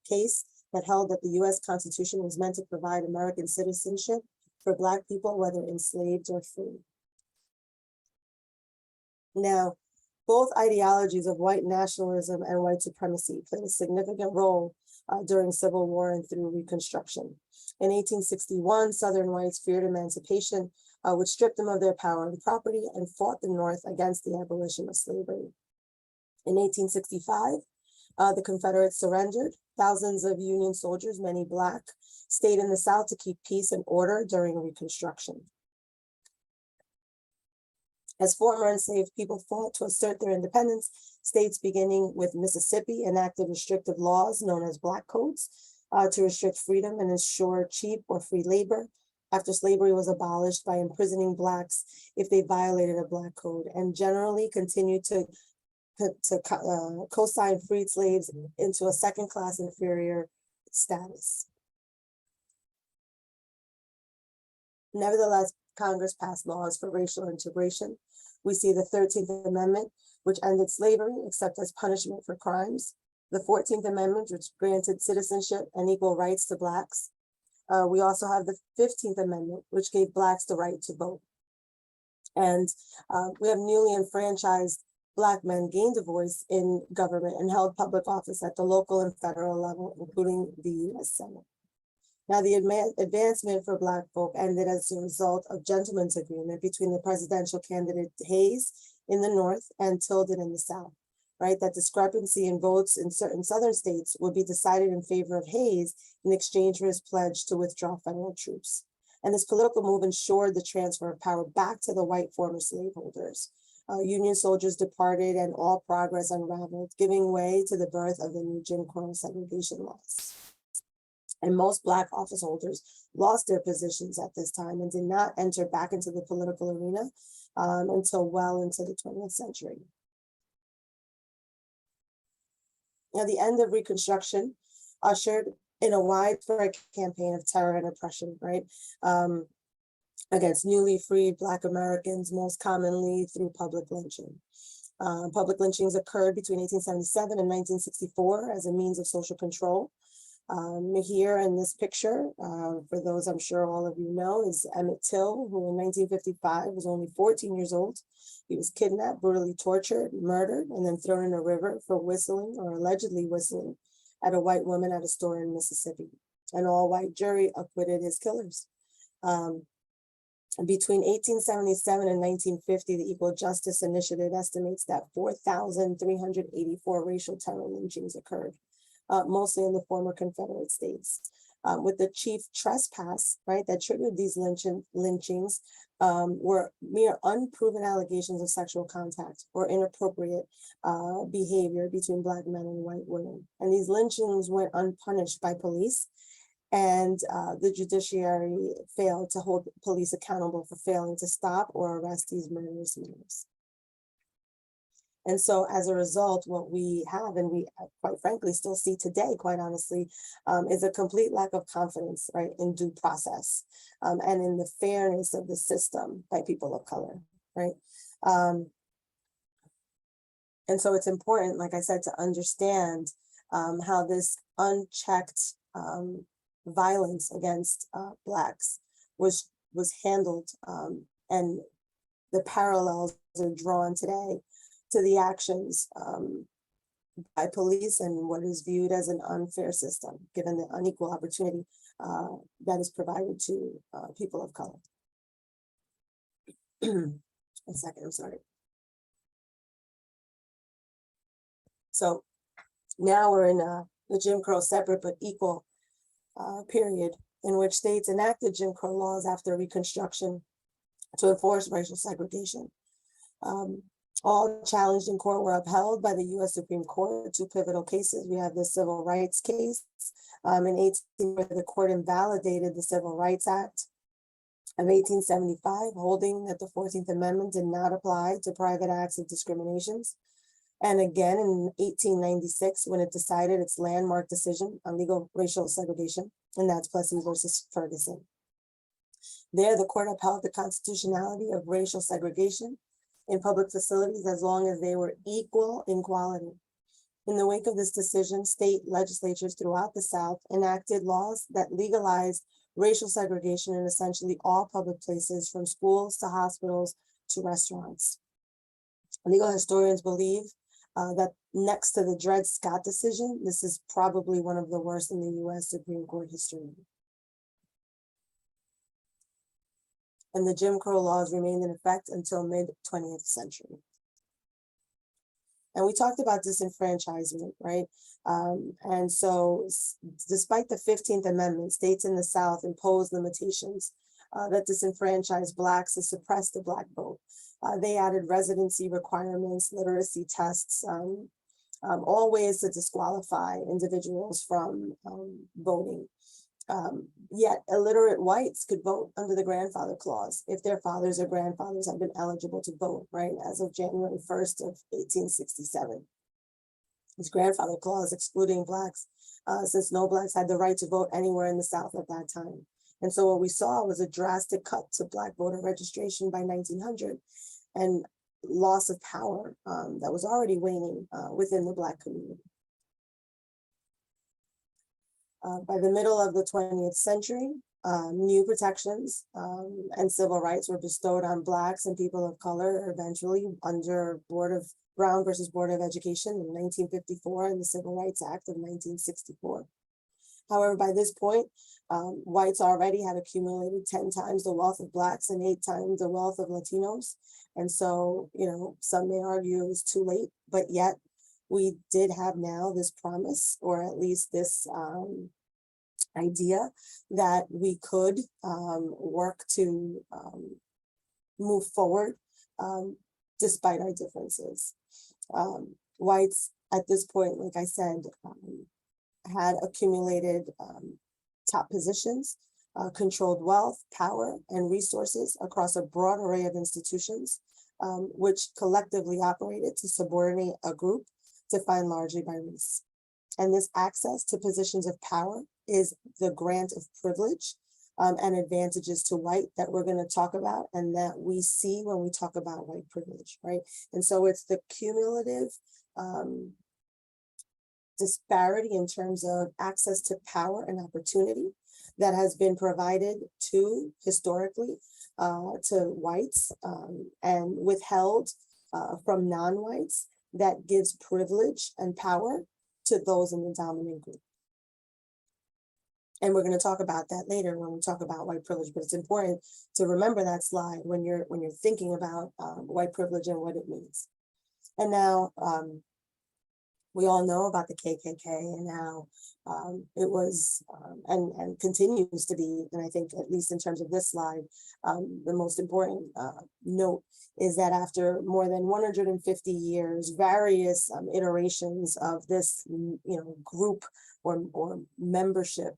[SPEAKER 8] case that held that the U.S. Constitution was meant to provide American citizenship for Black people, whether enslaved or free. Now, both ideologies of white nationalism and white supremacy played a significant role during Civil War and through Reconstruction. In 1861, Southern whites feared emancipation, which stripped them of their power and property, and fought the North against the abolition of slavery. In 1865, the Confederates surrendered. Thousands of Union soldiers, many Black, stayed in the South to keep peace and order during Reconstruction. As former enslaved people fought to assert their independence, states beginning with Mississippi enacted restrictive laws known as Black Codes to restrict freedom and ensure cheap or free labor after slavery was abolished by imprisoning Blacks if they violated a Black code, and generally continued to co-sign freed slaves into a second-class inferior status. Nevertheless, Congress passed laws for racial integration. We see the 13th Amendment, which ended slavery except as punishment for crimes. The 14th Amendment, which granted citizenship and equal rights to Blacks. We also have the 15th Amendment, which gave Blacks the right to vote. And we have newly enfranchised Black men gained a voice in government and held public office at the local and federal level, including the U.S. Senate. Now, the advancement for Black folk ended as a result of gentleman's agreement between the presidential candidate Hayes in the North and Tilden in the South, right? That discrepancy in votes in certain Southern states would be decided in favor of Hayes in exchange for his pledge to withdraw federal troops. And this political move ensured the transfer of power back to the white former slaveholders. Union soldiers departed and all progress unraveled, giving way to the birth of the new Jim Crow segregation laws. And most Black office holders lost their positions at this time and did not enter back into the political arena until well into the 20th century. Now, the end of Reconstruction ushered in a widespread campaign of terror and oppression, right? Against newly freed Black Americans, most commonly through public lynching. Public lynchings occurred between 1877 and 1964 as a means of social control. Here in this picture, for those I'm sure all of you know, is Emmett Till, who in 1955 was only 14 years old. He was kidnapped, brutally tortured, murdered, and then thrown in a river for whistling or allegedly whistling at a white woman at a store in Mississippi. An all-white jury acquitted his killers. Between 1877 and 1950, the Equal Justice Initiative estimates that 4,384 racial terror lynchings occurred, mostly in the former Confederate states. With the chief trespass, right, that triggered these lynchings were mere unproven allegations of sexual contact or inappropriate behavior between Black men and white women. And these lynchings went unpunished by police, and the judiciary failed to hold police accountable for failing to stop or arrest these murderous murders. And so as a result, what we have, and we quite frankly still see today, quite honestly, is a complete lack of confidence, right, in due process and in the fairness of the system by people of color, right? And so it's important, like I said, to understand how this unchecked violence against Blacks was handled, and the parallels are drawn today to the actions by police and what is viewed as an unfair system, given the unequal opportunity that is provided to people of color. A second, I'm sorry. So now we're in the Jim Crow separate but equal period in which states enacted Jim Crow laws after Reconstruction to enforce racial segregation. All challenged in court were upheld by the U.S. Supreme Court. Two pivotal cases. We have the civil rights case in 18, where the court invalidated the Civil Rights Act of 1875, holding that the 14th Amendment did not apply to private acts of discriminations. And again in 1896, when it decided its landmark decision on legal racial segregation, and that's Plessy versus Ferguson. There, the court upheld the constitutionality of racial segregation in public facilities as long as they were equal in quality. In the wake of this decision, state legislatures throughout the South enacted laws that legalized racial segregation in essentially all public places, from schools to hospitals to restaurants. Legal historians believe that next to the Dred Scott decision, this is probably one of the worst in the US Supreme Court history. And the Jim Crow laws remained in effect until mid-20th century. And we talked about disenfranchisement, right? And so despite the 15th Amendment, states in the South imposed limitations that disenfranchised Blacks and suppressed the Black vote. They added residency requirements, literacy tests, all ways to disqualify individuals from voting. Yet illiterate whites could vote under the grandfather clause if their fathers or grandfathers had been eligible to vote, right, as of January 1st of 1867. This grandfather clause excluding Blacks, since no Blacks had the right to vote anywhere in the South at that time. And so what we saw was a drastic cut to Black voter registration by 1900 and loss of power that was already waning within the Black community. By the middle of the 20th century, new protections and civil rights were bestowed on Blacks and people of color, eventually under Brown versus Board of Education in 1954 and the Civil Rights Act of 1964. However, by this point, whites already had accumulated 10 times the wealth of Blacks and 8 times the wealth of Latinos. And so, you know, some may argue it was too late, but yet we did have now this promise, or at least this idea that we could work to move forward despite our differences. Whites at this point, like I said, had accumulated top positions, controlled wealth, power, and resources across a broad array of institutions, which collectively operated to subordinate a group defined largely by race. And this access to positions of power is the grant of privilege and advantages to white that we're going to talk about and that we see when we talk about white privilege, right? And so it's the cumulative disparity in terms of access to power and opportunity that has been provided to historically to whites and withheld from non-whites that gives privilege and power to those in the dominant group. And we're going to talk about that later when we talk about white privilege, but it's important to remember that slide when you're thinking about white privilege and what it means. And now we all know about the KKK and how it was and continues to be, and I think at least in terms of this slide, the most important note is that after more than 150 years, various iterations of this, group or membership,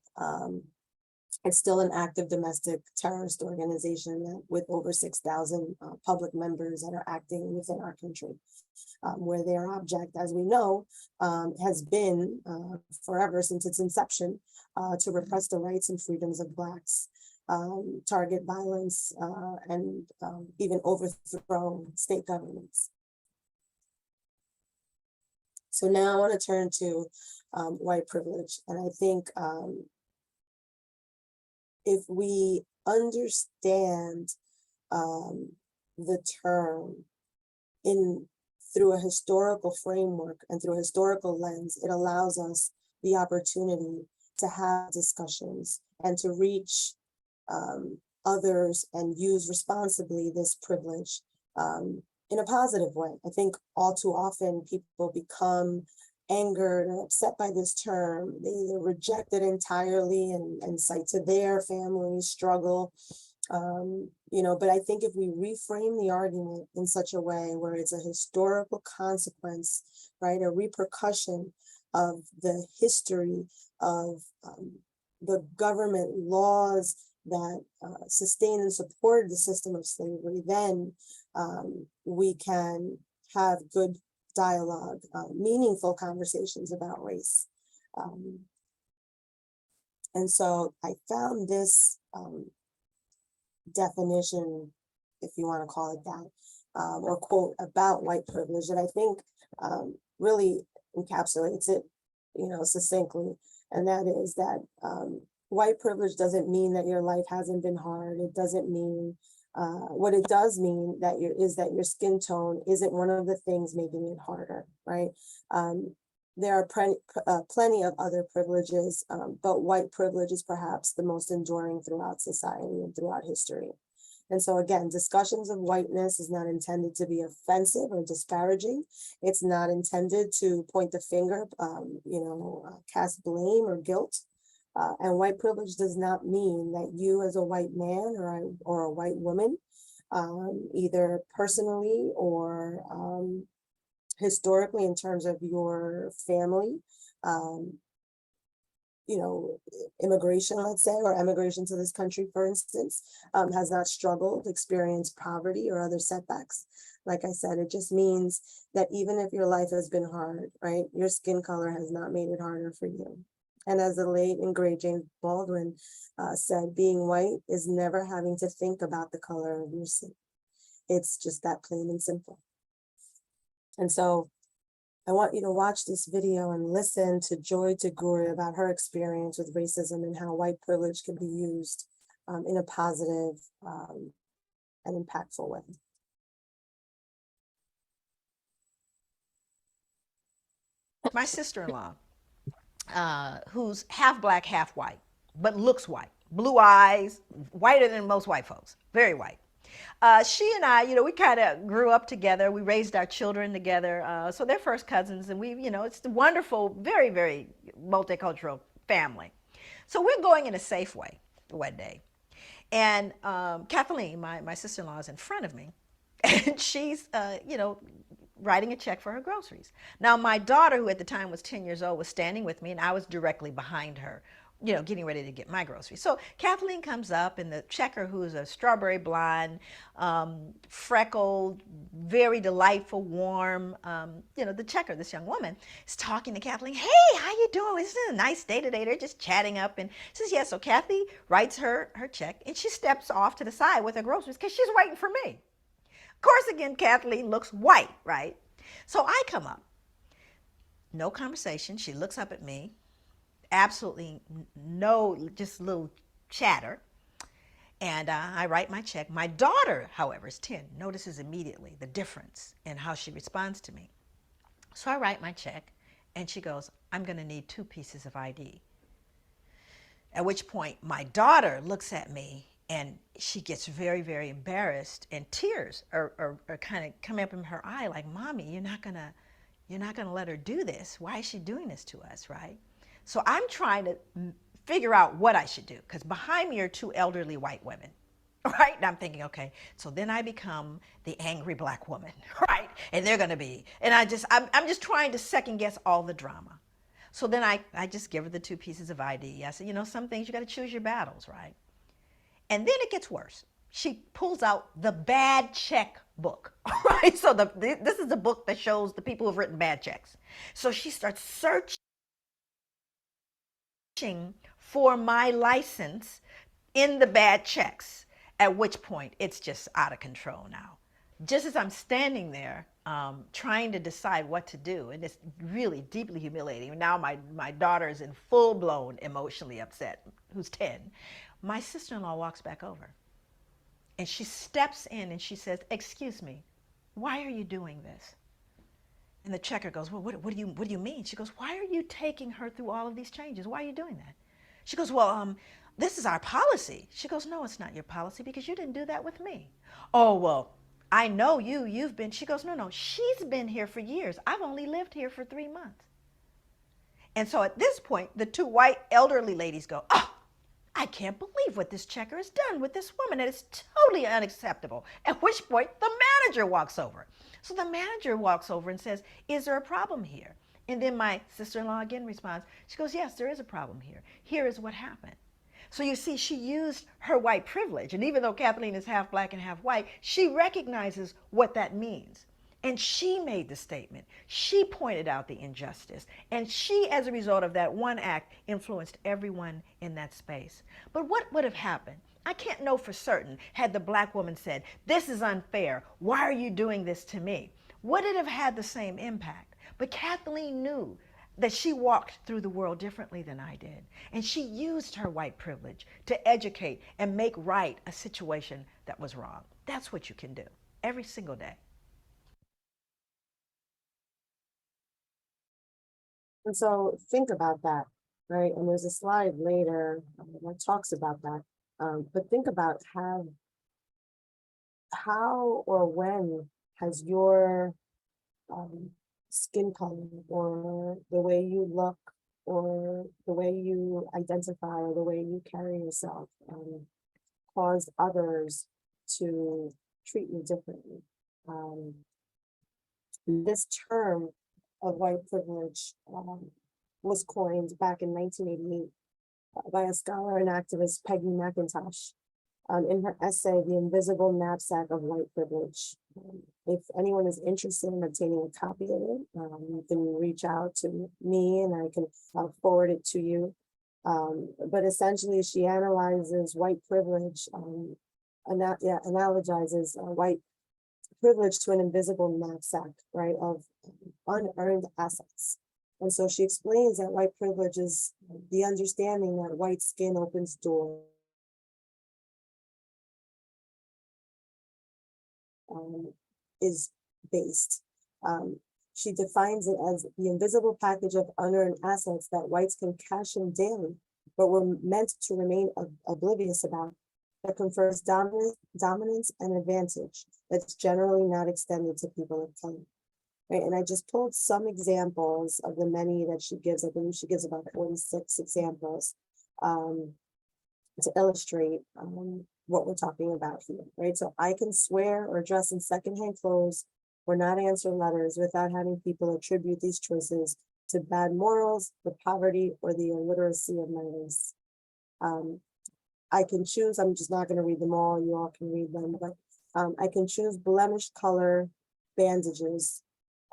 [SPEAKER 8] it's still an active domestic terrorist organization with over 6,000 public members that are acting within our country, where their object, as we know, has been forever since its inception to repress the rights and freedoms of Blacks, target violence, and even overthrow state governments. So now I want to turn to white privilege. And I think if we understand the term through a historical framework and through a historical lens, it allows us the opportunity to have discussions and to reach others and use responsibly this privilege in a positive way. I think all too often people become angered or upset by this term. They either reject it entirely and cite to their family struggle. But I think if we reframe the argument in such a way where it's a historical consequence, right, a repercussion of the history of the government laws that sustain and support the system of slavery, then we can have good dialogue, meaningful conversations about race. And so I found this definition, if you want to call it that, or quote about white privilege that I think really encapsulates it, succinctly. And that is that white privilege doesn't mean that your life hasn't been hard. It doesn't mean, what it does mean is that your skin tone isn't one of the things making it harder, right? There are plenty of other privileges, but white privilege is perhaps the most enduring throughout society and throughout history. And so again, discussions of whiteness is not intended to be offensive or disparaging. It's not intended to point the finger, cast blame or guilt. And white privilege does not mean that you as a white man or a white woman, either personally or historically in terms of your family, immigration, let's say, or emigration to this country, for instance, has not struggled, experienced poverty or other setbacks. Like I said, it just means that even if your life has been hard, right, your skin color has not made it harder for you. And as the late and great James Baldwin said, being white is never having to think about the color of your skin. It's just that plain and simple. And so I want you to watch this video and listen to Joy Tagore about her experience with racism and how white privilege can be used in a positive and impactful way.
[SPEAKER 10] My sister-in-law, who's half Black, half white, but looks white, blue eyes, whiter than most white folks, very white. She and I, we kind of grew up together. We raised our children together. So they're first cousins, and it's a wonderful, very, very multicultural family. So we're going in a Safeway one day. And Kathleen, my sister-in-law, is in front of me, and she's, writing a check for her groceries. Now, my daughter, who at the time was 10 years old, was standing with me, and I was directly behind her, getting ready to get my groceries. So Kathleen comes up, and the checker, who is a strawberry blonde, freckled, very delightful, warm, the checker, this young woman, is talking to Kathleen. Hey, how you doing? Isn't it a nice day today? They're just chatting up, and says, yes. So Kathy writes her check, and she steps off to the side with her groceries because she's waiting for me. Of course, again, Kathleen looks white, right? So I come up, no conversation. She looks up at me. Absolutely no, just a little chatter. And I write my check. My daughter, however, is 10, notices immediately the difference in how she responds to me. So I write my check, and she goes, I'm going to need 2 pieces of ID. At which point my daughter looks at me and she gets very, very embarrassed, and tears are kind of coming up in her eye, like, Mommy, you're not gonna let her do this. Why is she doing this to us, right? So I'm trying to figure out what I should do, because behind me are two elderly white women, right? And I'm thinking, okay, so then I become the angry black woman, right? And they're gonna be, and I'm just trying to second guess all the drama. So then I just give her the 2 pieces of ID. I said, you know, some things you got to choose your battles, right? And then it gets worse. She pulls out the bad check book, right? So this is the book that shows the people who've written bad checks. So she starts searching for my license in the bad checks, at which point it's just out of control now. Just as I'm standing there trying to decide what to do, and it's really deeply humiliating. Now my daughter is in full-blown emotionally upset, who's 10. My sister-in-law walks back over, and she steps in and she says, excuse me, why are you doing this? And the checker goes, well, what do you mean? She goes, why are you taking her through all of these changes? Why are you doing that? She goes, well, this is our policy. She goes, no, it's not your policy, because you didn't do that with me. Oh, well, I know you've been, she goes, no, she's been here for years. I've only lived here for 3 months. And so at this point, the 2 white elderly ladies go, oh, I can't believe what this checker has done with this woman. It is totally unacceptable. At which point the manager walks over. So the manager walks over and says, is there a problem here? And then my sister-in-law again responds. She goes, yes, there is a problem here. Here is what happened. So you see, she used her white privilege. And even though Kathleen is half black and half white, she recognizes what that means. And she made the statement. She pointed out the injustice. And she, as a result of that one act, influenced everyone in that space. But what would have happened? I can't know for certain had the black woman said, this is unfair. Why are you doing this to me? Would it have had the same impact? But Kathleen knew that she walked through the world differently than I did. And she used her white privilege to educate and make right a situation that was wrong. That's what you can do every single day.
[SPEAKER 8] And so think about that, right? And there's a slide later that talks about that. But think about how or when has your skin color or the way you look or the way you identify or the way you carry yourself caused others to treat you differently. This term of white privilege was coined back in 1988 by a scholar and activist, Peggy McIntosh, in her essay, The Invisible Knapsack of White Privilege. If anyone is interested in obtaining a copy of it, you can reach out to me and I can forward it to you. But essentially, she analyzes white privilege, analogizes white privilege to an invisible knapsack, right, of unearned assets. And so she explains that white privilege is the understanding that white skin opens doors. Is based. She defines it as the invisible package of unearned assets that whites can cash in daily, but were meant to remain oblivious about, that confers dominance and advantage that's generally not extended to people of color. Right, and I just pulled some examples of the many that she gives. I believe she gives about 46 examples to illustrate what we're talking about here, right? So I can swear or dress in secondhand clothes or not answer letters without having people attribute these choices to bad morals, the poverty, or the illiteracy of my race. I can choose, I'm just not going to read them all, you all can read them, but I can choose blemish color bandages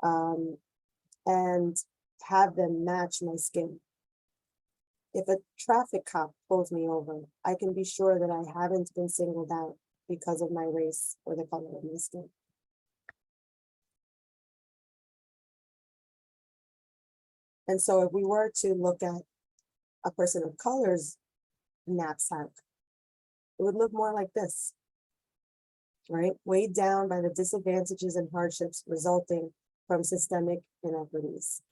[SPEAKER 8] and have them match my skin. If a traffic cop pulls me over, I can be sure that I haven't been singled out because of my race or the color of my skin. And so if we were to look at a person of color's knapsack, it would look more like this, right? Weighed down by the disadvantages and hardships resulting from systemic inequities.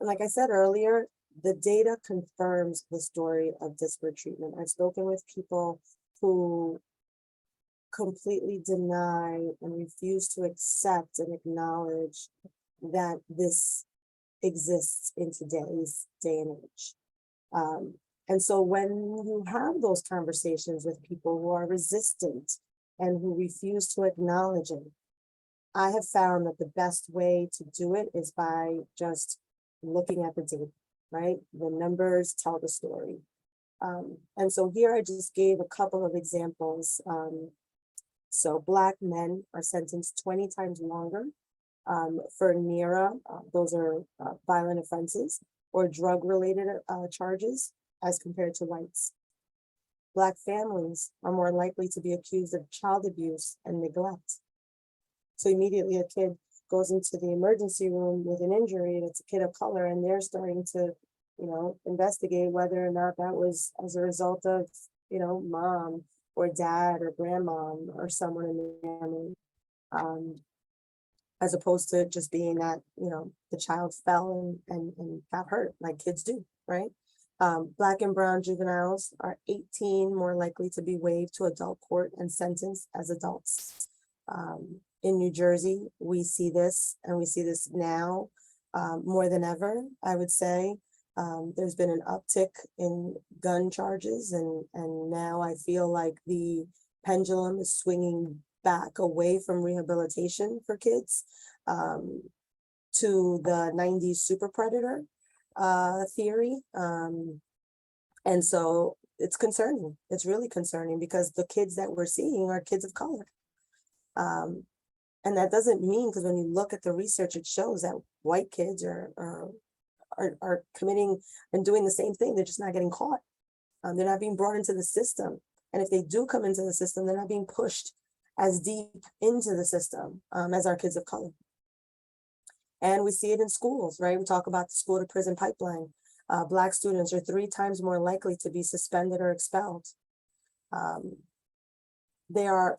[SPEAKER 8] like I said earlier, the data confirms the story of disparate treatment. I've spoken with people who completely deny and refuse to accept and acknowledge that this exists in today's day and age. And so when you have those conversations with people who are resistant and who refuse to acknowledge it, I have found that the best way to do it is by just looking at the data, right? The numbers tell the story. And so here I just gave a couple of examples. So Black men are sentenced 20 times longer for NERA, those are violent offenses or drug-related charges as compared to whites. Black families are more likely to be accused of child abuse and neglect. So immediately a kid goes into the emergency room with an injury, and it's a kid of color, and they're starting to, investigate whether or not that was as a result of, mom or dad or grandmom or someone in the family, as opposed to just being that, the child fell and got hurt like kids do, right? Black and brown juveniles are 18 more likely to be waived to adult court and sentenced as adults. In New Jersey, we see this, and we see this now more than ever, I would say. There's been an uptick in gun charges, and now I feel like the pendulum is swinging back away from rehabilitation for kids to the 90s super predator theory. And so it's concerning. It's really concerning because the kids that we're seeing are kids of color. And that doesn't mean, because when you look at the research, it shows that white kids are committing and doing the same thing. They're just not getting caught. They're not being brought into the system. And if they do come into the system, they're not being pushed as deep into the system as our kids of color. And we see it in schools, right? We talk about the school to prison pipeline. Black students are 3 times more likely to be suspended or expelled.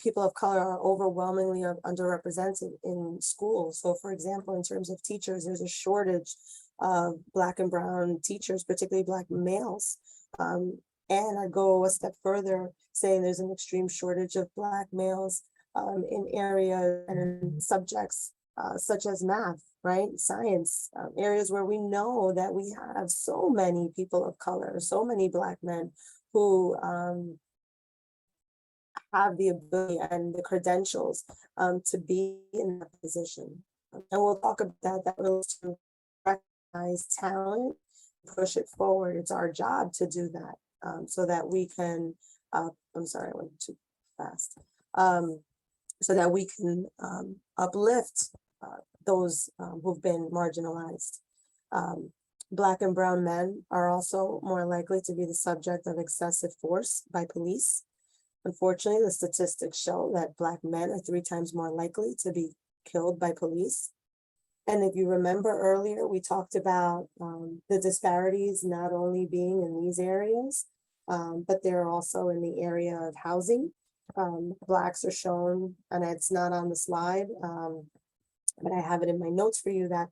[SPEAKER 8] People of color are overwhelmingly underrepresented in schools. So for example, in terms of teachers, there's a shortage of Black and brown teachers, particularly Black males. And I go a step further, saying there's an extreme shortage of Black males in areas and in subjects such as math, right? Science, areas where we know that we have so many people of color, so many Black men who have the ability and the credentials to be in that position. And we'll talk about that relates to recognize talent, push it forward. It's our job to do that so that we can, I'm sorry, I went too fast. So that we can uplift those who've been marginalized. Black and brown men are also more likely to be the subject of excessive force by police. Unfortunately, the statistics show that Black men are 3 times more likely to be killed by police. And if you remember earlier, we talked about the disparities not only being in these areas, but they're also in the area of housing. Blacks are shown, and it's not on the slide, but I have it in my notes for you, that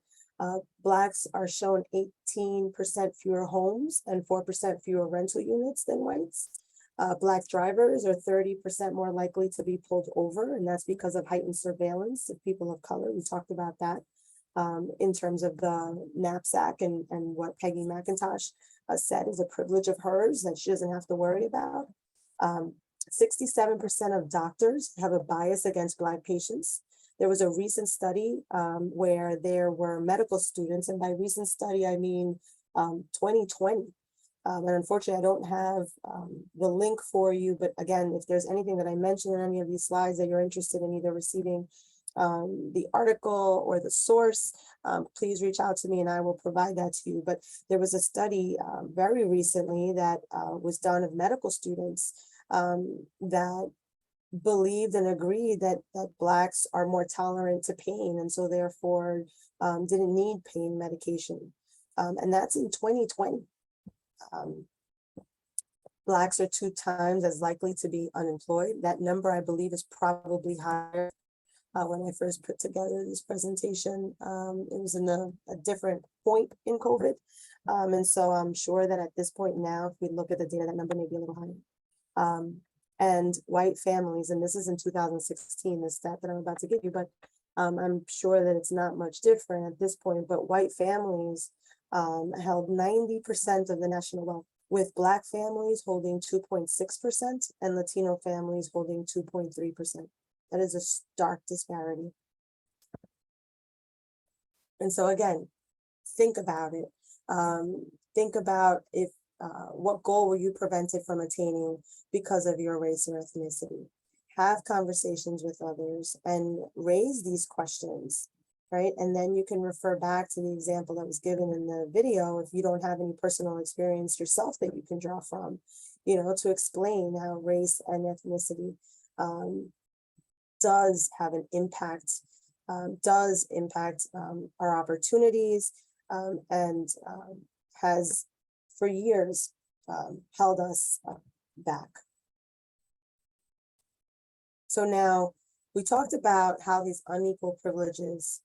[SPEAKER 8] Blacks are shown 18% fewer homes and 4% fewer rental units than whites. Black drivers are 30% more likely to be pulled over, and that's because of heightened surveillance of people of color. We talked about that in terms of the knapsack and what Peggy McIntosh said is a privilege of hers that she doesn't have to worry about. 67% of doctors have a bias against Black patients. There was a recent study where there were medical students, and by recent study, I mean 2020. And unfortunately, I don't have the link for you, but again, if there's anything that I mentioned in any of these slides that you're interested in either receiving the article or the source, please reach out to me and I will provide that to you. But there was a study very recently that was done of medical students that believed and agreed that Blacks are more tolerant to pain, and so therefore didn't need pain medication. And that's in 2020. Blacks are 2 times as likely to be unemployed. That number, I believe, is probably higher. When I first put together this presentation, it was in a different point in COVID. And so I'm sure that at this point now, if we look at the data, that number may be a little higher. And white families, and this is in 2016, the stat that I'm about to give you, but I'm sure that it's not much different at this point, but white families held 90% of the national wealth, with Black families holding 2.6% and Latino families holding 2.3%. That is a stark disparity. And so again, think about it. Think about if what goal were you prevented from attaining because of your race or ethnicity? Have conversations with others and raise these questions, right? And then you can refer back to the example that was given in the video if you don't have any personal experience yourself that you can draw from, you know, to explain how race and ethnicity does have an impact, does impact our opportunities, and has for years held us back. So now we talked about how these unequal privileges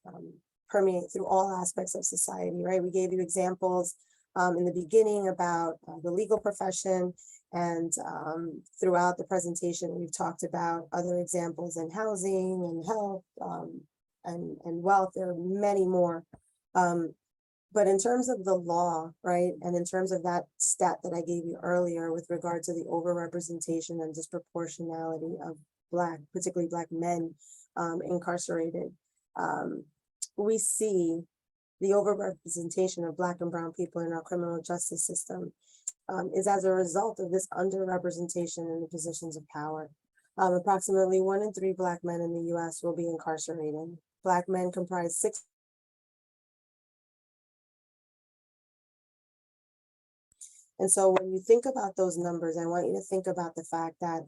[SPEAKER 8] permeate through all aspects of society, right? We gave you examples in the beginning about the legal profession, and throughout the presentation, we've talked about other examples in housing and health and wealth. There are many more. But in terms of the law, right, and in terms of that stat that I gave you earlier with regard to the overrepresentation and disproportionality of Black, particularly Black men incarcerated, we see the overrepresentation of Black and brown people in our criminal justice system is as a result of this underrepresentation in the positions of power. Approximately 1 in 3 Black men in the US will be incarcerated. Black men comprise 6. And so when you think about those numbers, I want you to think about the fact that,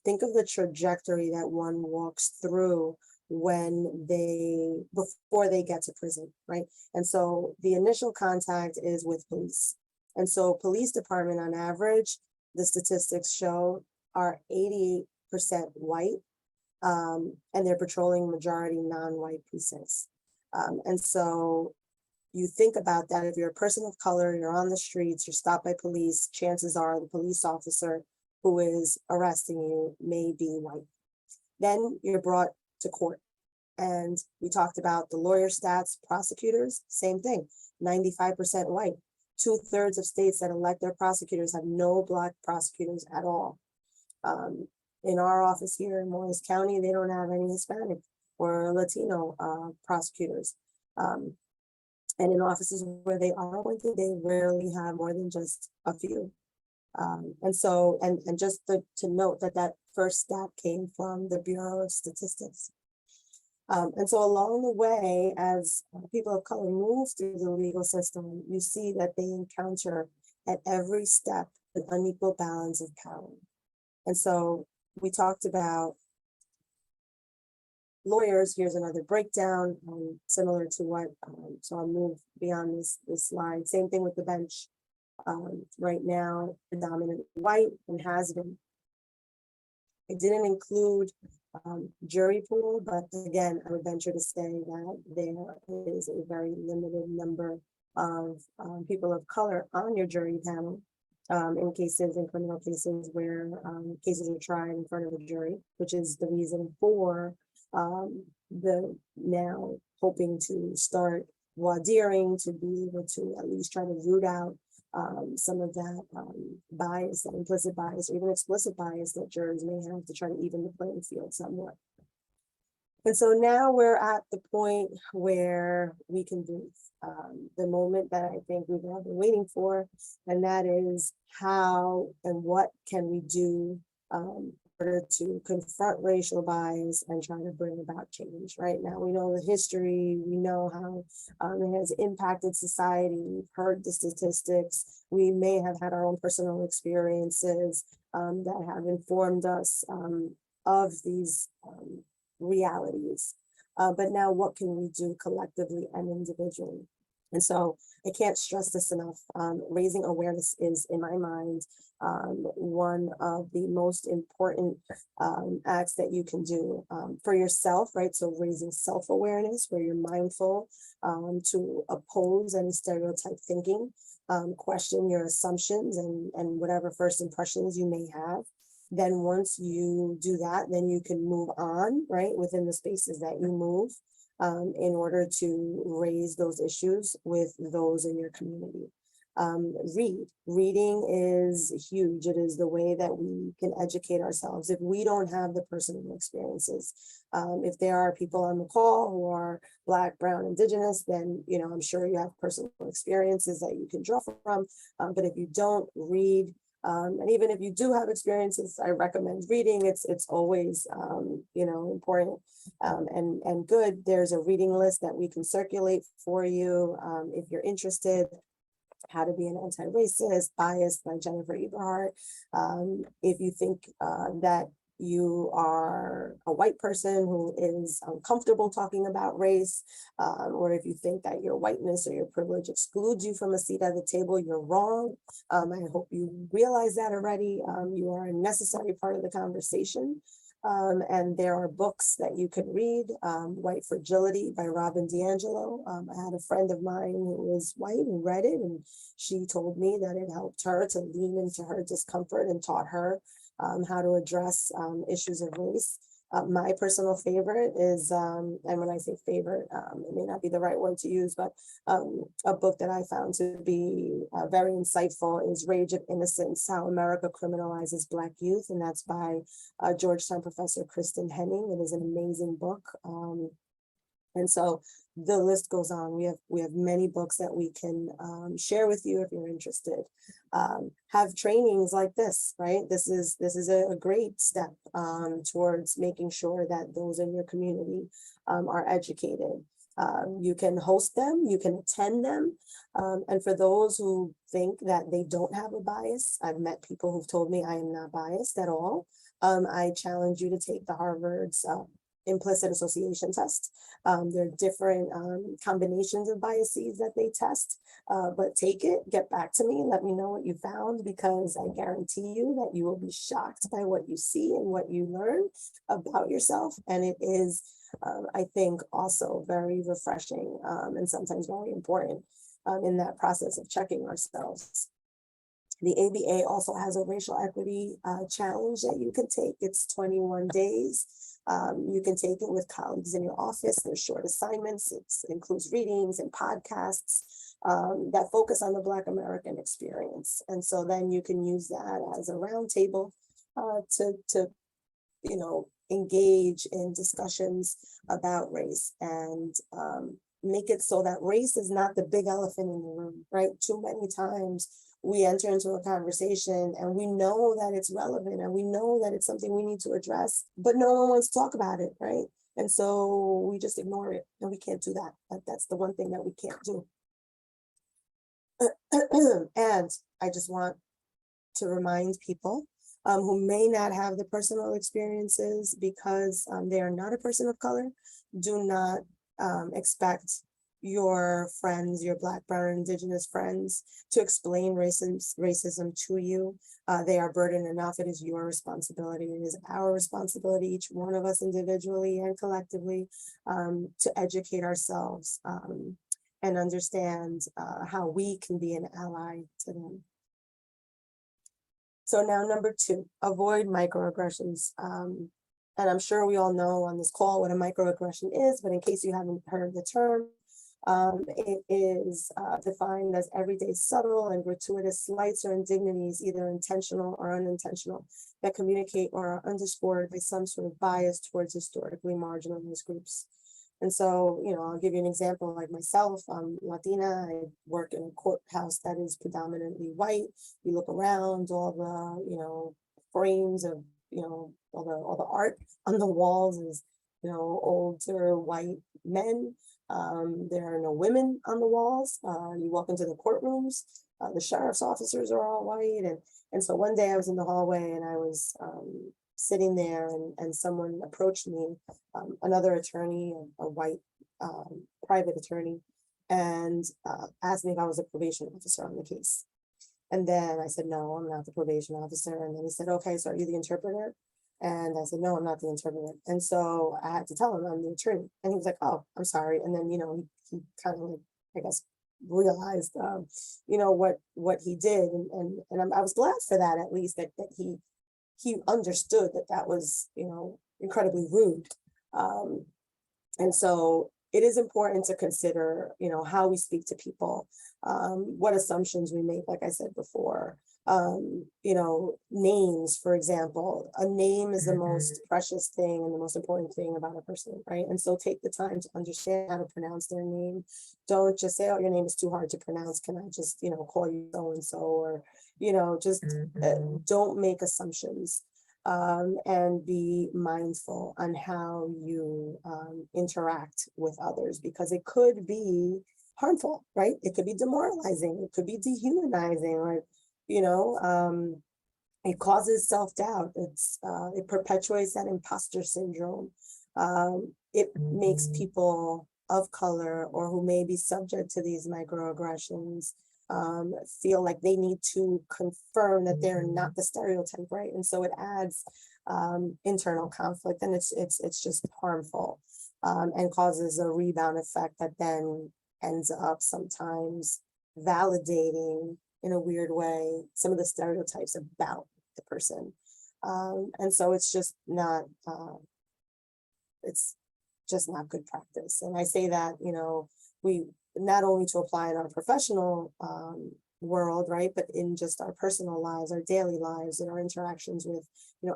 [SPEAKER 8] think of the trajectory that one walks through before they get to prison, right? And so the initial contact is with police. And so police department on average, the statistics show, are 80% white, and they're patrolling majority non-white precincts. And so you think about that, if you're a person of color, you're on the streets, you're stopped by police, chances are the police officer who is arresting you may be white. Then you're brought to court. And we talked about the lawyer stats, prosecutors, same thing, 95% white. 2/3 of states that elect their prosecutors have no Black prosecutors at all. In our office here in Morris County, they don't have any Hispanic or Latino prosecutors. And in offices where they are appointed, they rarely have more than just a few. And so, and just to note that first stat came from the Bureau of Statistics. And so along the way, as people of color move through the legal system, you see that they encounter at every step an unequal balance of power. And so we talked about lawyers. Here's another breakdown, similar to what, so I'll move beyond this slide. Same thing with the bench. Right now, predominantly white and has been. I didn't include jury pool, but again, I would venture to say that there is a very limited number of people of color on your jury panel in criminal cases where cases are tried in front of a jury, which is the reason for the now hoping to start voir direing to be able to at least try to root out some of that bias, that implicit bias, or even explicit bias that jurors may have to try to even the playing field somewhat. And so now we're at the point where we can breathe, the moment that I think we've all been waiting for, and that is how and what can we do in order to confront racial bias and try to bring about change. Right now, we know the history, we know how it has impacted society, we've heard the statistics, we may have had our own personal experiences that have informed us of these realities. But now what can we do collectively and individually? And so I can't stress this enough. Raising awareness is, in my mind, one of the most important acts that you can do for yourself, right? So raising self-awareness, where you're mindful to oppose any stereotype thinking, question your assumptions and whatever first impressions you may have. Then once you do that, then you can move on, right, within the spaces that you move in order to raise those issues with those in your community. Reading is huge. It is the way that we can educate ourselves. If we don't have the personal experiences, if there are people on the call who are Black, Brown, Indigenous, then, you know, I'm sure you have personal experiences that you can draw from. But if you don't read, and even if you do have experiences, I recommend reading. It's always, you know, important and good. There's a reading list that we can circulate for you if you're interested. How to Be an Anti-Racist, Biased by Jennifer Eberhardt. If you think that you are a white person who is uncomfortable talking about race, or if you think that your whiteness or your privilege excludes you from a seat at the table, you're wrong. I hope you realize that already. You are a necessary part of the conversation. And there are books that you can read. White Fragility by Robin DiAngelo. I had a friend of mine who was white and read it, and she told me that it helped her to lean into her discomfort and taught her how to address issues of race. My personal favorite is, and when I say favorite, it may not be the right word to use, but a book that I found to be very insightful is Rage of Innocence, How America Criminalizes Black Youth. And that's by Georgetown professor Kristen Henning. It is an amazing book. And so the list goes on. We have many books that we can share with you if you're interested. Have trainings like this, right? This is a great step towards making sure that those in your community are educated. You can host them, you can attend them. And for those who think that they don't have a bias, I've met people who've told me I am not biased at all. I challenge you to take the Harvard's implicit association test. There are different combinations of biases that they test, but take it, get back to me, let me know what you found, because I guarantee you that you will be shocked by what you see and what you learn about yourself. And it is, I think, also very refreshing and sometimes very important in that process of checking ourselves. The ABA also has a racial equity challenge that you can take. It's 21 days. You can take it with colleagues in your office. There's short assignments. It includes readings and podcasts that focus on the Black American experience. And so then you can use that as a roundtable to you know, engage in discussions about race and make it so that race is not the big elephant in the room, right? Too many times we enter into a conversation and we know that it's relevant and we know that it's something we need to address, but no one wants to talk about it, right? And so we just ignore it, and we can't do that. That's the one thing that we can't do. And I just want to remind people who may not have the personal experiences because they are not a person of color, do not expect your friends, your Black, Brown, Indigenous friends to explain racism to you. They are burdened enough. It is your responsibility. It is our responsibility, each one of us individually and collectively, to educate ourselves and understand how we can be an ally to them. So now number 2, avoid microaggressions. And I'm sure we all know on this call what a microaggression is, but in case you haven't heard the term, it is defined as everyday subtle and gratuitous slights or indignities, either intentional or unintentional, that communicate or are underscored by some sort of bias towards historically marginalized groups. And so, you know, I'll give you an example. Like myself, I'm Latina. I work in a courthouse that is predominantly white. You look around, all the, you know, frames of, you know, all the art on the walls is, you know, older white men. There are no women on the walls. You walk into the courtrooms, the sheriff's officers are all white. And so one day I was in the hallway and I was sitting there and someone approached me, another attorney, a white private attorney, and asked me if I was a probation officer on the case. And then I said, no, I'm not the probation officer. And then he said, okay, so are you the interpreter? And I said, no, I'm not the interpreter. And so I had to tell him I'm the attorney. And he was like, oh, I'm sorry. And then, he kind of like, I guess, realized, what he did. And I was glad for that, at least that he understood that was, incredibly rude. And so it is important to consider, how we speak to people, what assumptions we make, like I said before, names, for example. A name is the most precious thing and the most important thing about a person, right? And so take the time to understand how to pronounce their name. Don't just say, oh, your name is too hard to pronounce. Can I just, call you so-and-so, or, just don't make assumptions. And be mindful on how you interact with others, because it could be harmful, right? It could be demoralizing. It could be dehumanizing, or, it causes self-doubt. It perpetuates that imposter syndrome. It makes people of color or who may be subject to these microaggressions feel like they need to confirm that they're not the stereotype, right? And so it adds internal conflict, and it's just harmful, and causes a rebound effect that then ends up sometimes validating in a weird way some of the stereotypes about the person. And so it's just not good practice. And I say that, we not only to apply in our professional world, right, but in just our personal lives, our daily lives, and our interactions with,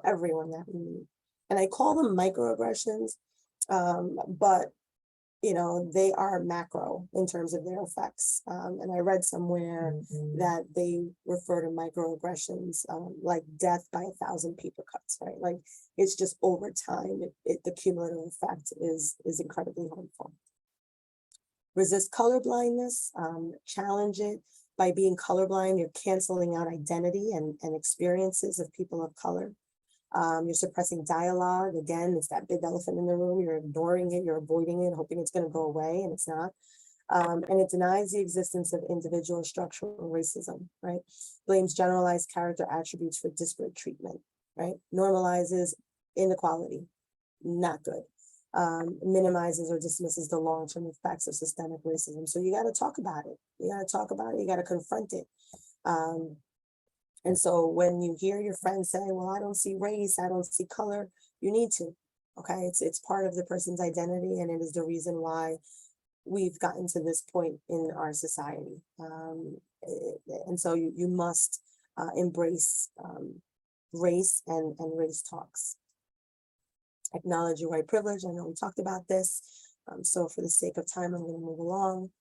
[SPEAKER 8] everyone that we meet. And I call them microaggressions, but they are macro in terms of their effects. And I read somewhere that they refer to microaggressions like death by 1,000 paper cuts, right? Like it's just over time, the cumulative effect is incredibly harmful. Resist color blindness, challenge it. By being colorblind, you're canceling out identity and experiences of people of color. You're suppressing dialogue. Again, it's that big elephant in the room. You're ignoring it, you're avoiding it, hoping it's going to go away, and it's not. And it denies the existence of individual structural racism, right? Blames generalized character attributes for disparate treatment, right? Normalizes inequality, not good. Minimizes or dismisses the long-term effects of systemic racism. So you got to talk about it. You got to confront it. And so when you hear your friends say, well, I don't see race, I don't see color, you need to, okay? It's part of the person's identity, and it is the reason why we've gotten to this point in our society. And so you must embrace race and race talks. Acknowledge your white privilege. I know we talked about this. So for the sake of time, I'm going to move along.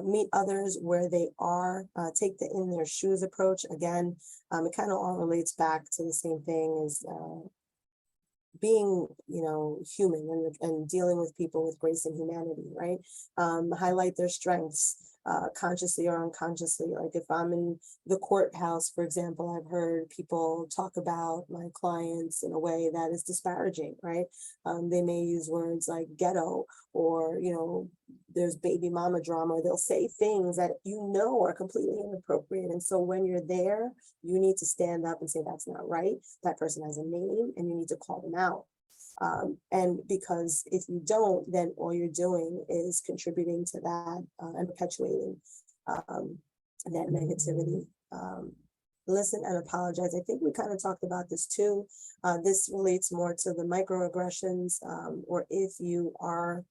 [SPEAKER 8] Meet others where they are, take the in their shoes approach. Again, it kind of all relates back to the same thing as being, human and dealing with people with grace and humanity, right? Highlight their strengths, consciously or unconsciously. Like if I'm in the courthouse, for example, I've heard people talk about my clients in a way that is disparaging, right? They may use words like ghetto, or, there's baby mama drama, or they'll say things that are completely inappropriate. And so when you're there, you need to stand up and say, that's not right. That person has a name, and you need to call them out. And because if you don't, then all you're doing is contributing to that and perpetuating that negativity. Listen and apologize. I think we kind of talked about this too. This relates more to the microaggressions, or if you are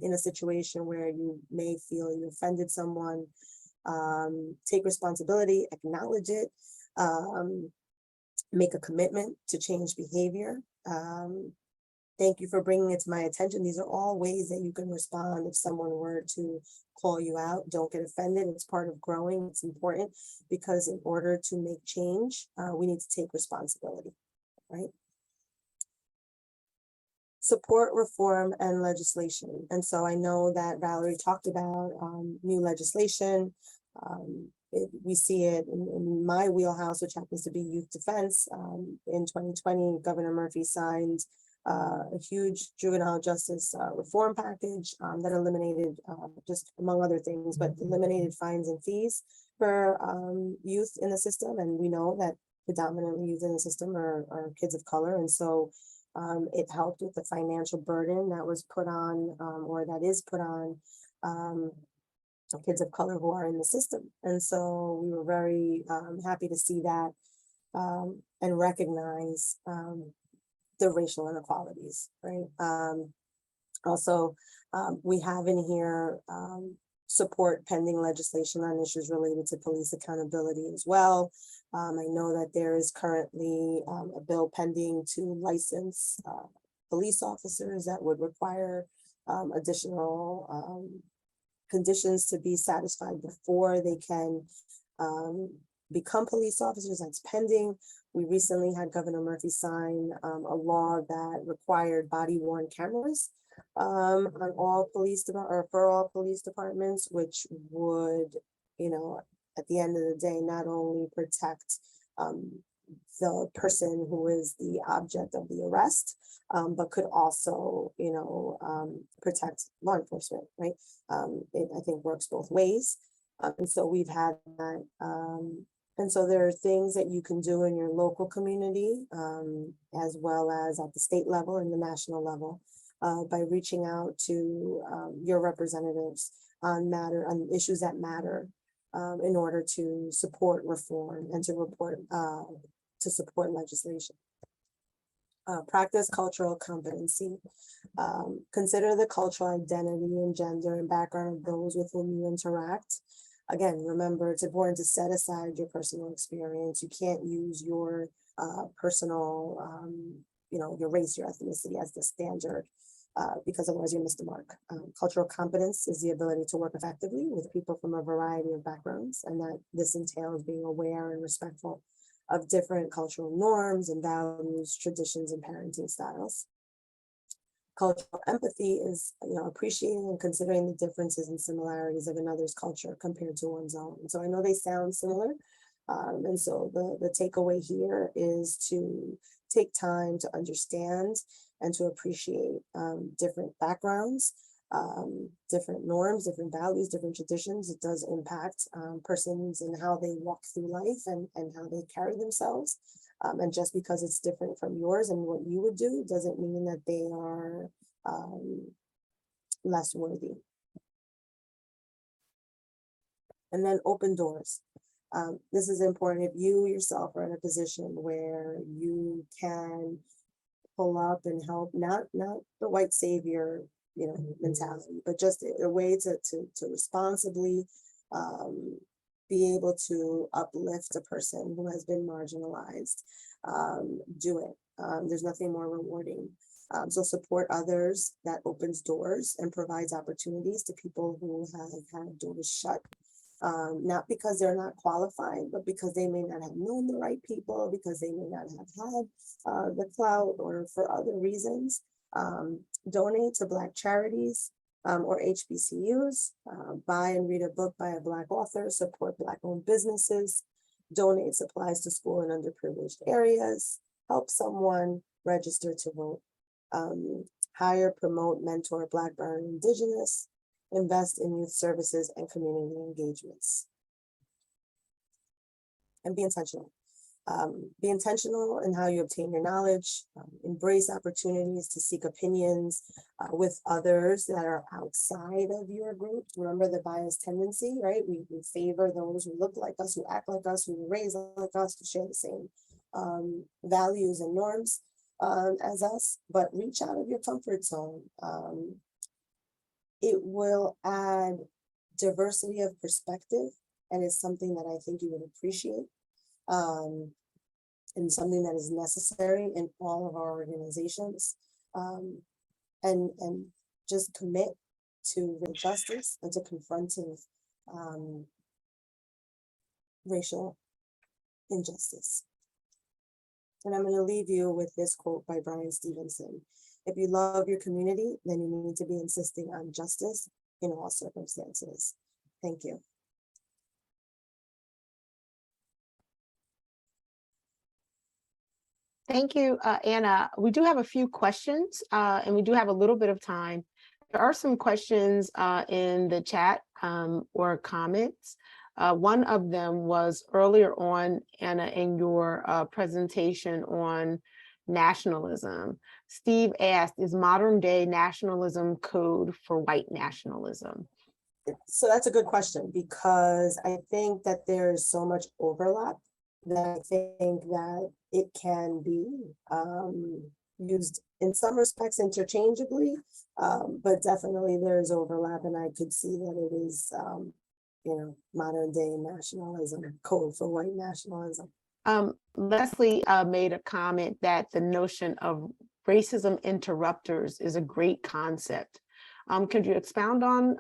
[SPEAKER 8] in a situation where you may feel you offended someone, take responsibility, acknowledge it, make a commitment to change behavior. Thank you for bringing it to my attention. These are all ways that you can respond if someone were to call you out. Don't get offended. It's part of growing. It's important because in order to make change, we need to take responsibility, right? Support reform and legislation. And so I know that Valerie talked about new legislation. We see it in my wheelhouse, which happens to be youth defense. In 2020, Governor Murphy signed a huge juvenile justice reform package that eliminated, just among other things, but eliminated fines and fees for youth in the system. And we know that predominantly youth in the system are kids of color. And so it helped with the financial burden that was put on, or that is put on kids of color who are in the system. And so we were very happy to see that and recognize the racial inequalities, right? Also, we have in here support pending legislation on issues related to police accountability as well. I know that there is currently a bill pending to license police officers that would require additional conditions to be satisfied before they can become police officers. That's pending. We recently had Governor Murphy sign a law that required body-worn cameras on all police or for all police departments, which would, at the end of the day, not only protect the person who is the object of the arrest, but could also, protect law enforcement, right? It, I think, works both ways. And so we've had that. And so there are things that you can do in your local community, as well as at the state level and the national level, by reaching out to your representatives on issues that matter, in order to support reform and to support legislation. Practice cultural competency. Consider the cultural identity and gender and background of those with whom you interact. Again, remember, it's important to set aside your personal experience. You can't use your personal, your race, your ethnicity as the standard, because otherwise you miss the mark. Cultural competence is the ability to work effectively with people from a variety of backgrounds, and that this entails being aware and respectful of different cultural norms and values, traditions, and parenting styles. Cultural empathy is, appreciating and considering the differences and similarities of another's culture compared to one's own. And so I know they sound similar. And so the takeaway here is to take time to understand and to appreciate different backgrounds, different norms, different values, different traditions. It does impact persons and how they walk through life and how they carry themselves. And just because it's different from yours and what you would do doesn't mean that they are less worthy. And then open doors. This is important. If you yourself are in a position where you can pull up and help, not the white savior, mentality, but just a way to responsibly be able to uplift a person who has been marginalized, do it. There's nothing more rewarding. So support others. That opens doors and provides opportunities to people who have had doors shut, not because they're not qualified, but because they may not have known the right people, because they may not have had the clout, or for other reasons. Donate to Black charities or HBCUs, buy and read a book by a Black author, support Black-owned businesses, donate supplies to school in underprivileged areas, help someone register to vote, hire, promote, mentor Black, Brown, and Indigenous, invest in youth services and community engagements, and be intentional. Be intentional in how you obtain your knowledge, embrace opportunities to seek opinions with others that are outside of your group. Remember the bias tendency, right? We favor those who look like us, who act like us, who were raised like us, who share the same values and norms as us, but reach out of your comfort zone. It will add diversity of perspective, and it's something that I think you would appreciate. And something that is necessary in all of our organizations, and just commit to real justice and to confronting racial injustice. And I'm going to leave you with this quote by Brian Stevenson. If you love your community, then you need to be insisting on justice in all circumstances. Thank you.
[SPEAKER 2] Thank you, Anna. We do have a few questions and we do have a little bit of time. There are some questions in the chat or comments. One of them was earlier on, Anna, in your presentation on nationalism. Steve asked, is modern day nationalism code for white nationalism?
[SPEAKER 8] So that's a good question, because I think that there's so much overlap that I think that it can be used in some respects interchangeably, but definitely there's overlap, and I could see that it is, modern day nationalism, code for white nationalism.
[SPEAKER 2] Leslie made a comment that the notion of racism interrupters is a great concept. Could you expound on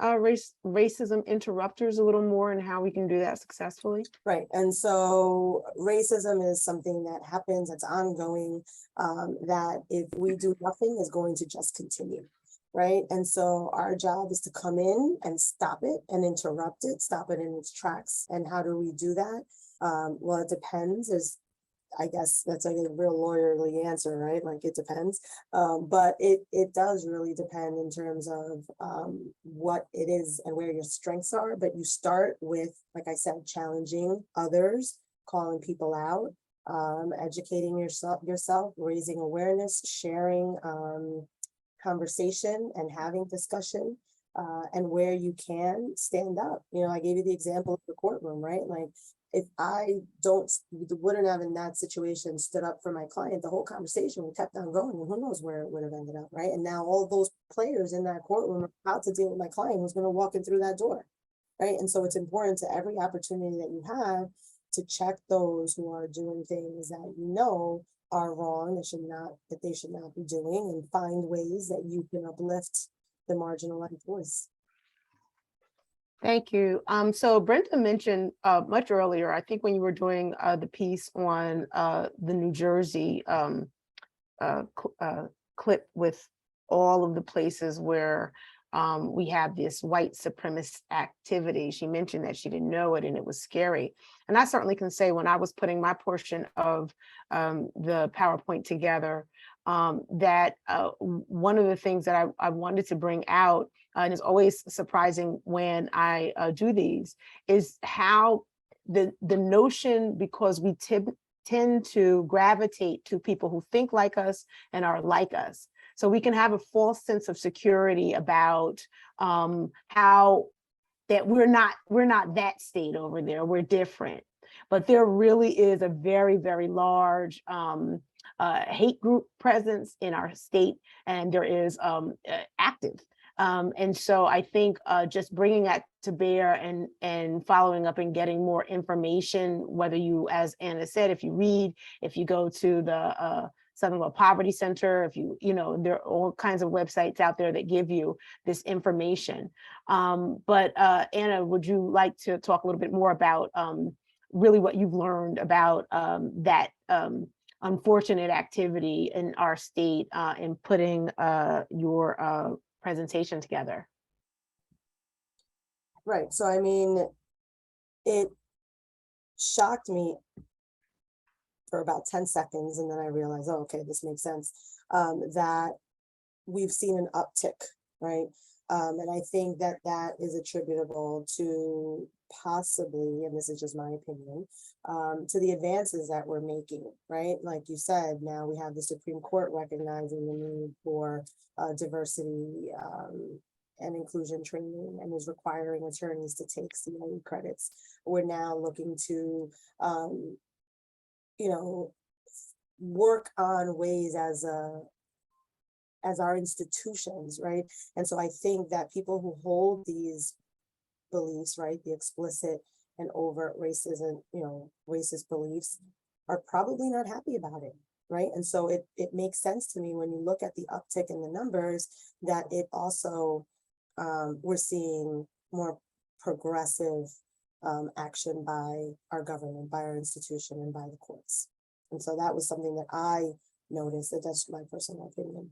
[SPEAKER 2] racism interrupters a little more and how we can do that successfully?
[SPEAKER 8] Right, and so racism is something that happens, that's ongoing, that if we do nothing is going to just continue, right? And so our job is to come in and stop it and interrupt it, stop it in its tracks. And how do we do that? Well, it depends. I guess that's like a real lawyerly answer, right? Like it depends. But it does really depend in terms of what it is and where your strengths are. But you start with, like I said, challenging others, calling people out, educating yourself, raising awareness, sharing conversation and having discussion, and where you can stand up. I gave you the example of the courtroom, right? Like, if I wouldn't have in that situation stood up for my client, the whole conversation would kept on going, and who knows where it would have ended up, right? And now all those players in that courtroom are about to deal with my client who's going to walk in through that door, right? And so it's important to every opportunity that you have to check those who are doing things that are wrong, that they should not be doing, and find ways that you can uplift the marginalized voice.
[SPEAKER 2] Thank you. So Brenda mentioned much earlier, I think when you were doing the piece on the New Jersey clip with all of the places where we have this white supremacist activity. She mentioned that she didn't know it and it was scary. And I certainly can say when I was putting my portion of the PowerPoint together, that one of the things that I wanted to bring out, and it's always surprising when I do these, is how the notion, because we tend to gravitate to people who think like us and are like us. So we can have a false sense of security about how that we're not that state over there, we're different. But there really is a very, very large hate group presence in our state, and there is active. And so I think just bringing that to bear and following up and getting more information, whether you, as Anna said, if you read, if you go to the Southern Law Poverty Center, if there are all kinds of websites out there that give you this information. But Anna, would you like to talk a little bit more about really what you've learned about that unfortunate activity in our state in putting your presentation together?
[SPEAKER 8] Right. So, I mean, it shocked me for about 10 seconds. And then I realized, oh, okay, this makes sense, that we've seen an uptick, right? And I think that that is attributable to possibly, and this is just my opinion, to the advances that we're making, right? Like you said, now we have the Supreme Court recognizing the need for diversity and inclusion training, and is requiring attorneys to take CIE credits. We're now looking to, work on ways as our institutions, right? And so I think that people who hold these beliefs, right, the explicit and overt racism, racist beliefs, are probably not happy about it, right? And so it makes sense to me when you look at the uptick in the numbers that it also, we're seeing more progressive action by our government, by our institution, and by the courts. And so that was something that I noticed. That's my personal opinion.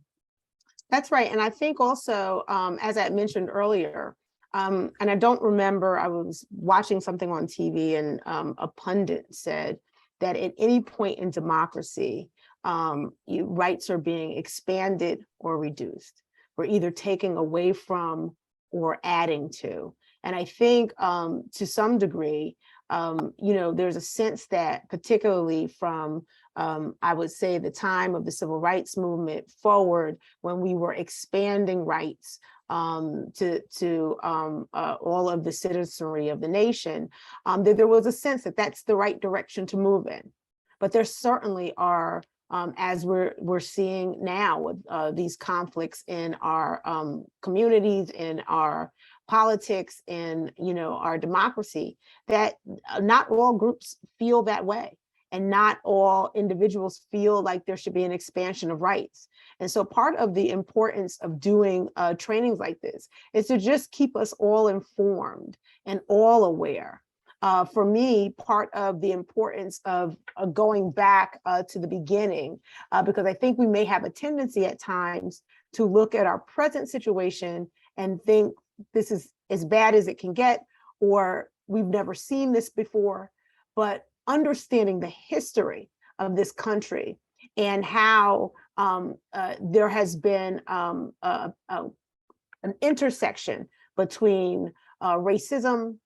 [SPEAKER 2] That's right. And I think also, as I mentioned earlier, and I don't remember, I was watching something on TV and a pundit said that at any point in democracy, rights are being expanded or reduced. We're either taking away from or adding to. And I think to some degree, there's a sense that particularly from, I would say, the time of the civil rights movement forward, when we were expanding rights to all of the citizenry of the nation, that there was a sense that that's the right direction to move in. But there certainly are, as we're seeing now with these conflicts in our communities, in our politics, in our democracy, that not all groups feel that way, and not all individuals feel like there should be an expansion of rights. And so part of the importance of doing trainings like this is to just keep us all informed and all aware. For me, part of the importance of going back to the beginning, because I think we may have a tendency at times to look at our present situation and think this is as bad as it can get, or we've never seen this before. But understanding the history of this country and how there has been an intersection between racism,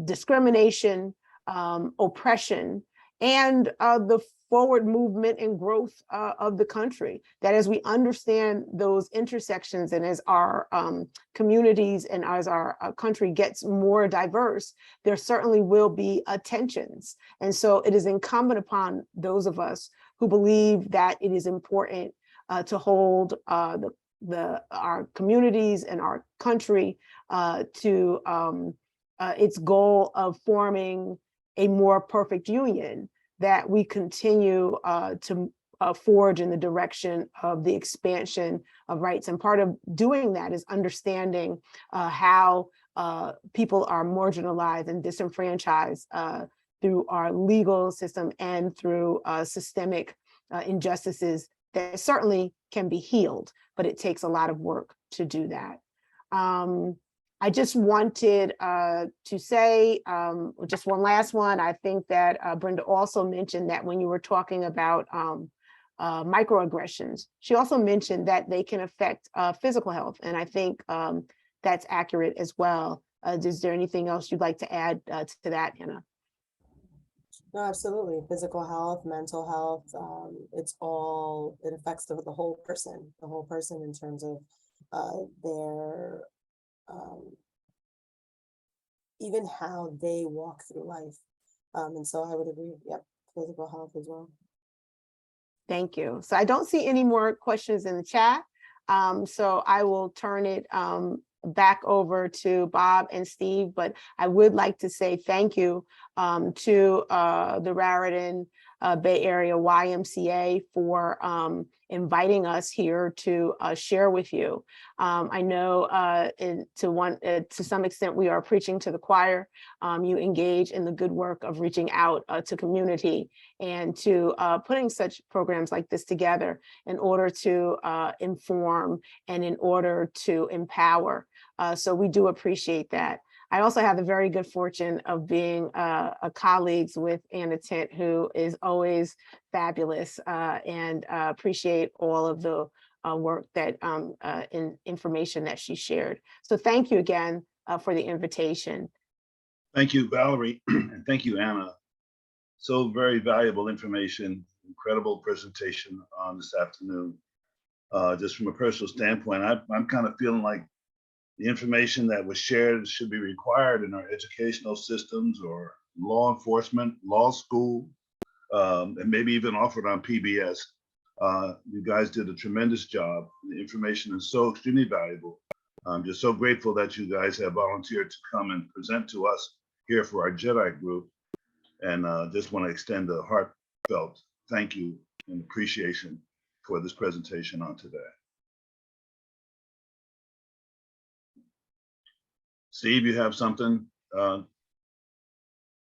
[SPEAKER 2] discrimination, oppression, and the forward movement and growth of the country. That as we understand those intersections, and as our communities and as our country gets more diverse, there certainly will be tensions. And so it is incumbent upon those of us who believe that it is important to hold our communities and our country to its goal of forming a more perfect union, that we continue to forge in the direction of the expansion of rights. And part of doing that is understanding how people are marginalized and disenfranchised through our legal system and through systemic injustices that certainly can be healed, but it takes a lot of work to do that. I just wanted to say just one last one. I think that Brenda also mentioned that when you were talking about microaggressions, she also mentioned that they can affect physical health. And I think that's accurate as well. Is there anything else you'd like to add to that, Anna?
[SPEAKER 8] No, absolutely. Physical health, mental health, it affects the whole person in terms of their even how they walk through life. And so I would agree, yep, physical health as well.
[SPEAKER 2] Thank you. So I don't see any more questions in the chat. So I will turn it back over to Bob and Steve, but I would like to say thank you to the Raritan Bay Area YMCA for inviting us here to share with you. I know to some extent we are preaching to the choir. You engage in the good work of reaching out to community and to putting such programs like this together in order to inform and in order to empower. So we do appreciate that. I also have the very good fortune of being colleagues with Anna Tent, who is always fabulous, and appreciate all of the work that information that she shared. So thank you again for the invitation.
[SPEAKER 3] Thank you, Valerie, and thank you, Anna. So very valuable information, incredible presentation on this afternoon. Just from a personal standpoint, I'm kind of feeling like the information that was shared should be required in our educational systems or law enforcement, law school, and maybe even offered on PBS. You guys did a tremendous job. The information is so extremely valuable. I'm just so grateful that you guys have volunteered to come and present to us here for our JEDI group. And just want to extend a heartfelt thank you and appreciation for this presentation on today. Steve, you have something to?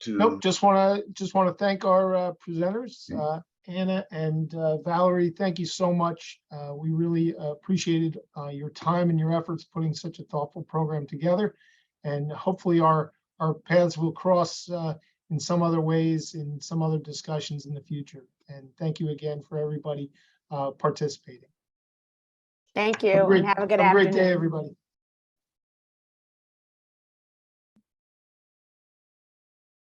[SPEAKER 1] Nope, just want to thank our presenters, Anna and Valerie. Thank you so much. We really appreciated your time and your efforts putting such a thoughtful program together, and hopefully our paths will cross in some other ways, in some other discussions in the future. And thank you again for everybody participating.
[SPEAKER 2] Thank you, and have a good
[SPEAKER 1] Have a great day,
[SPEAKER 2] afternoon.
[SPEAKER 1] everybody.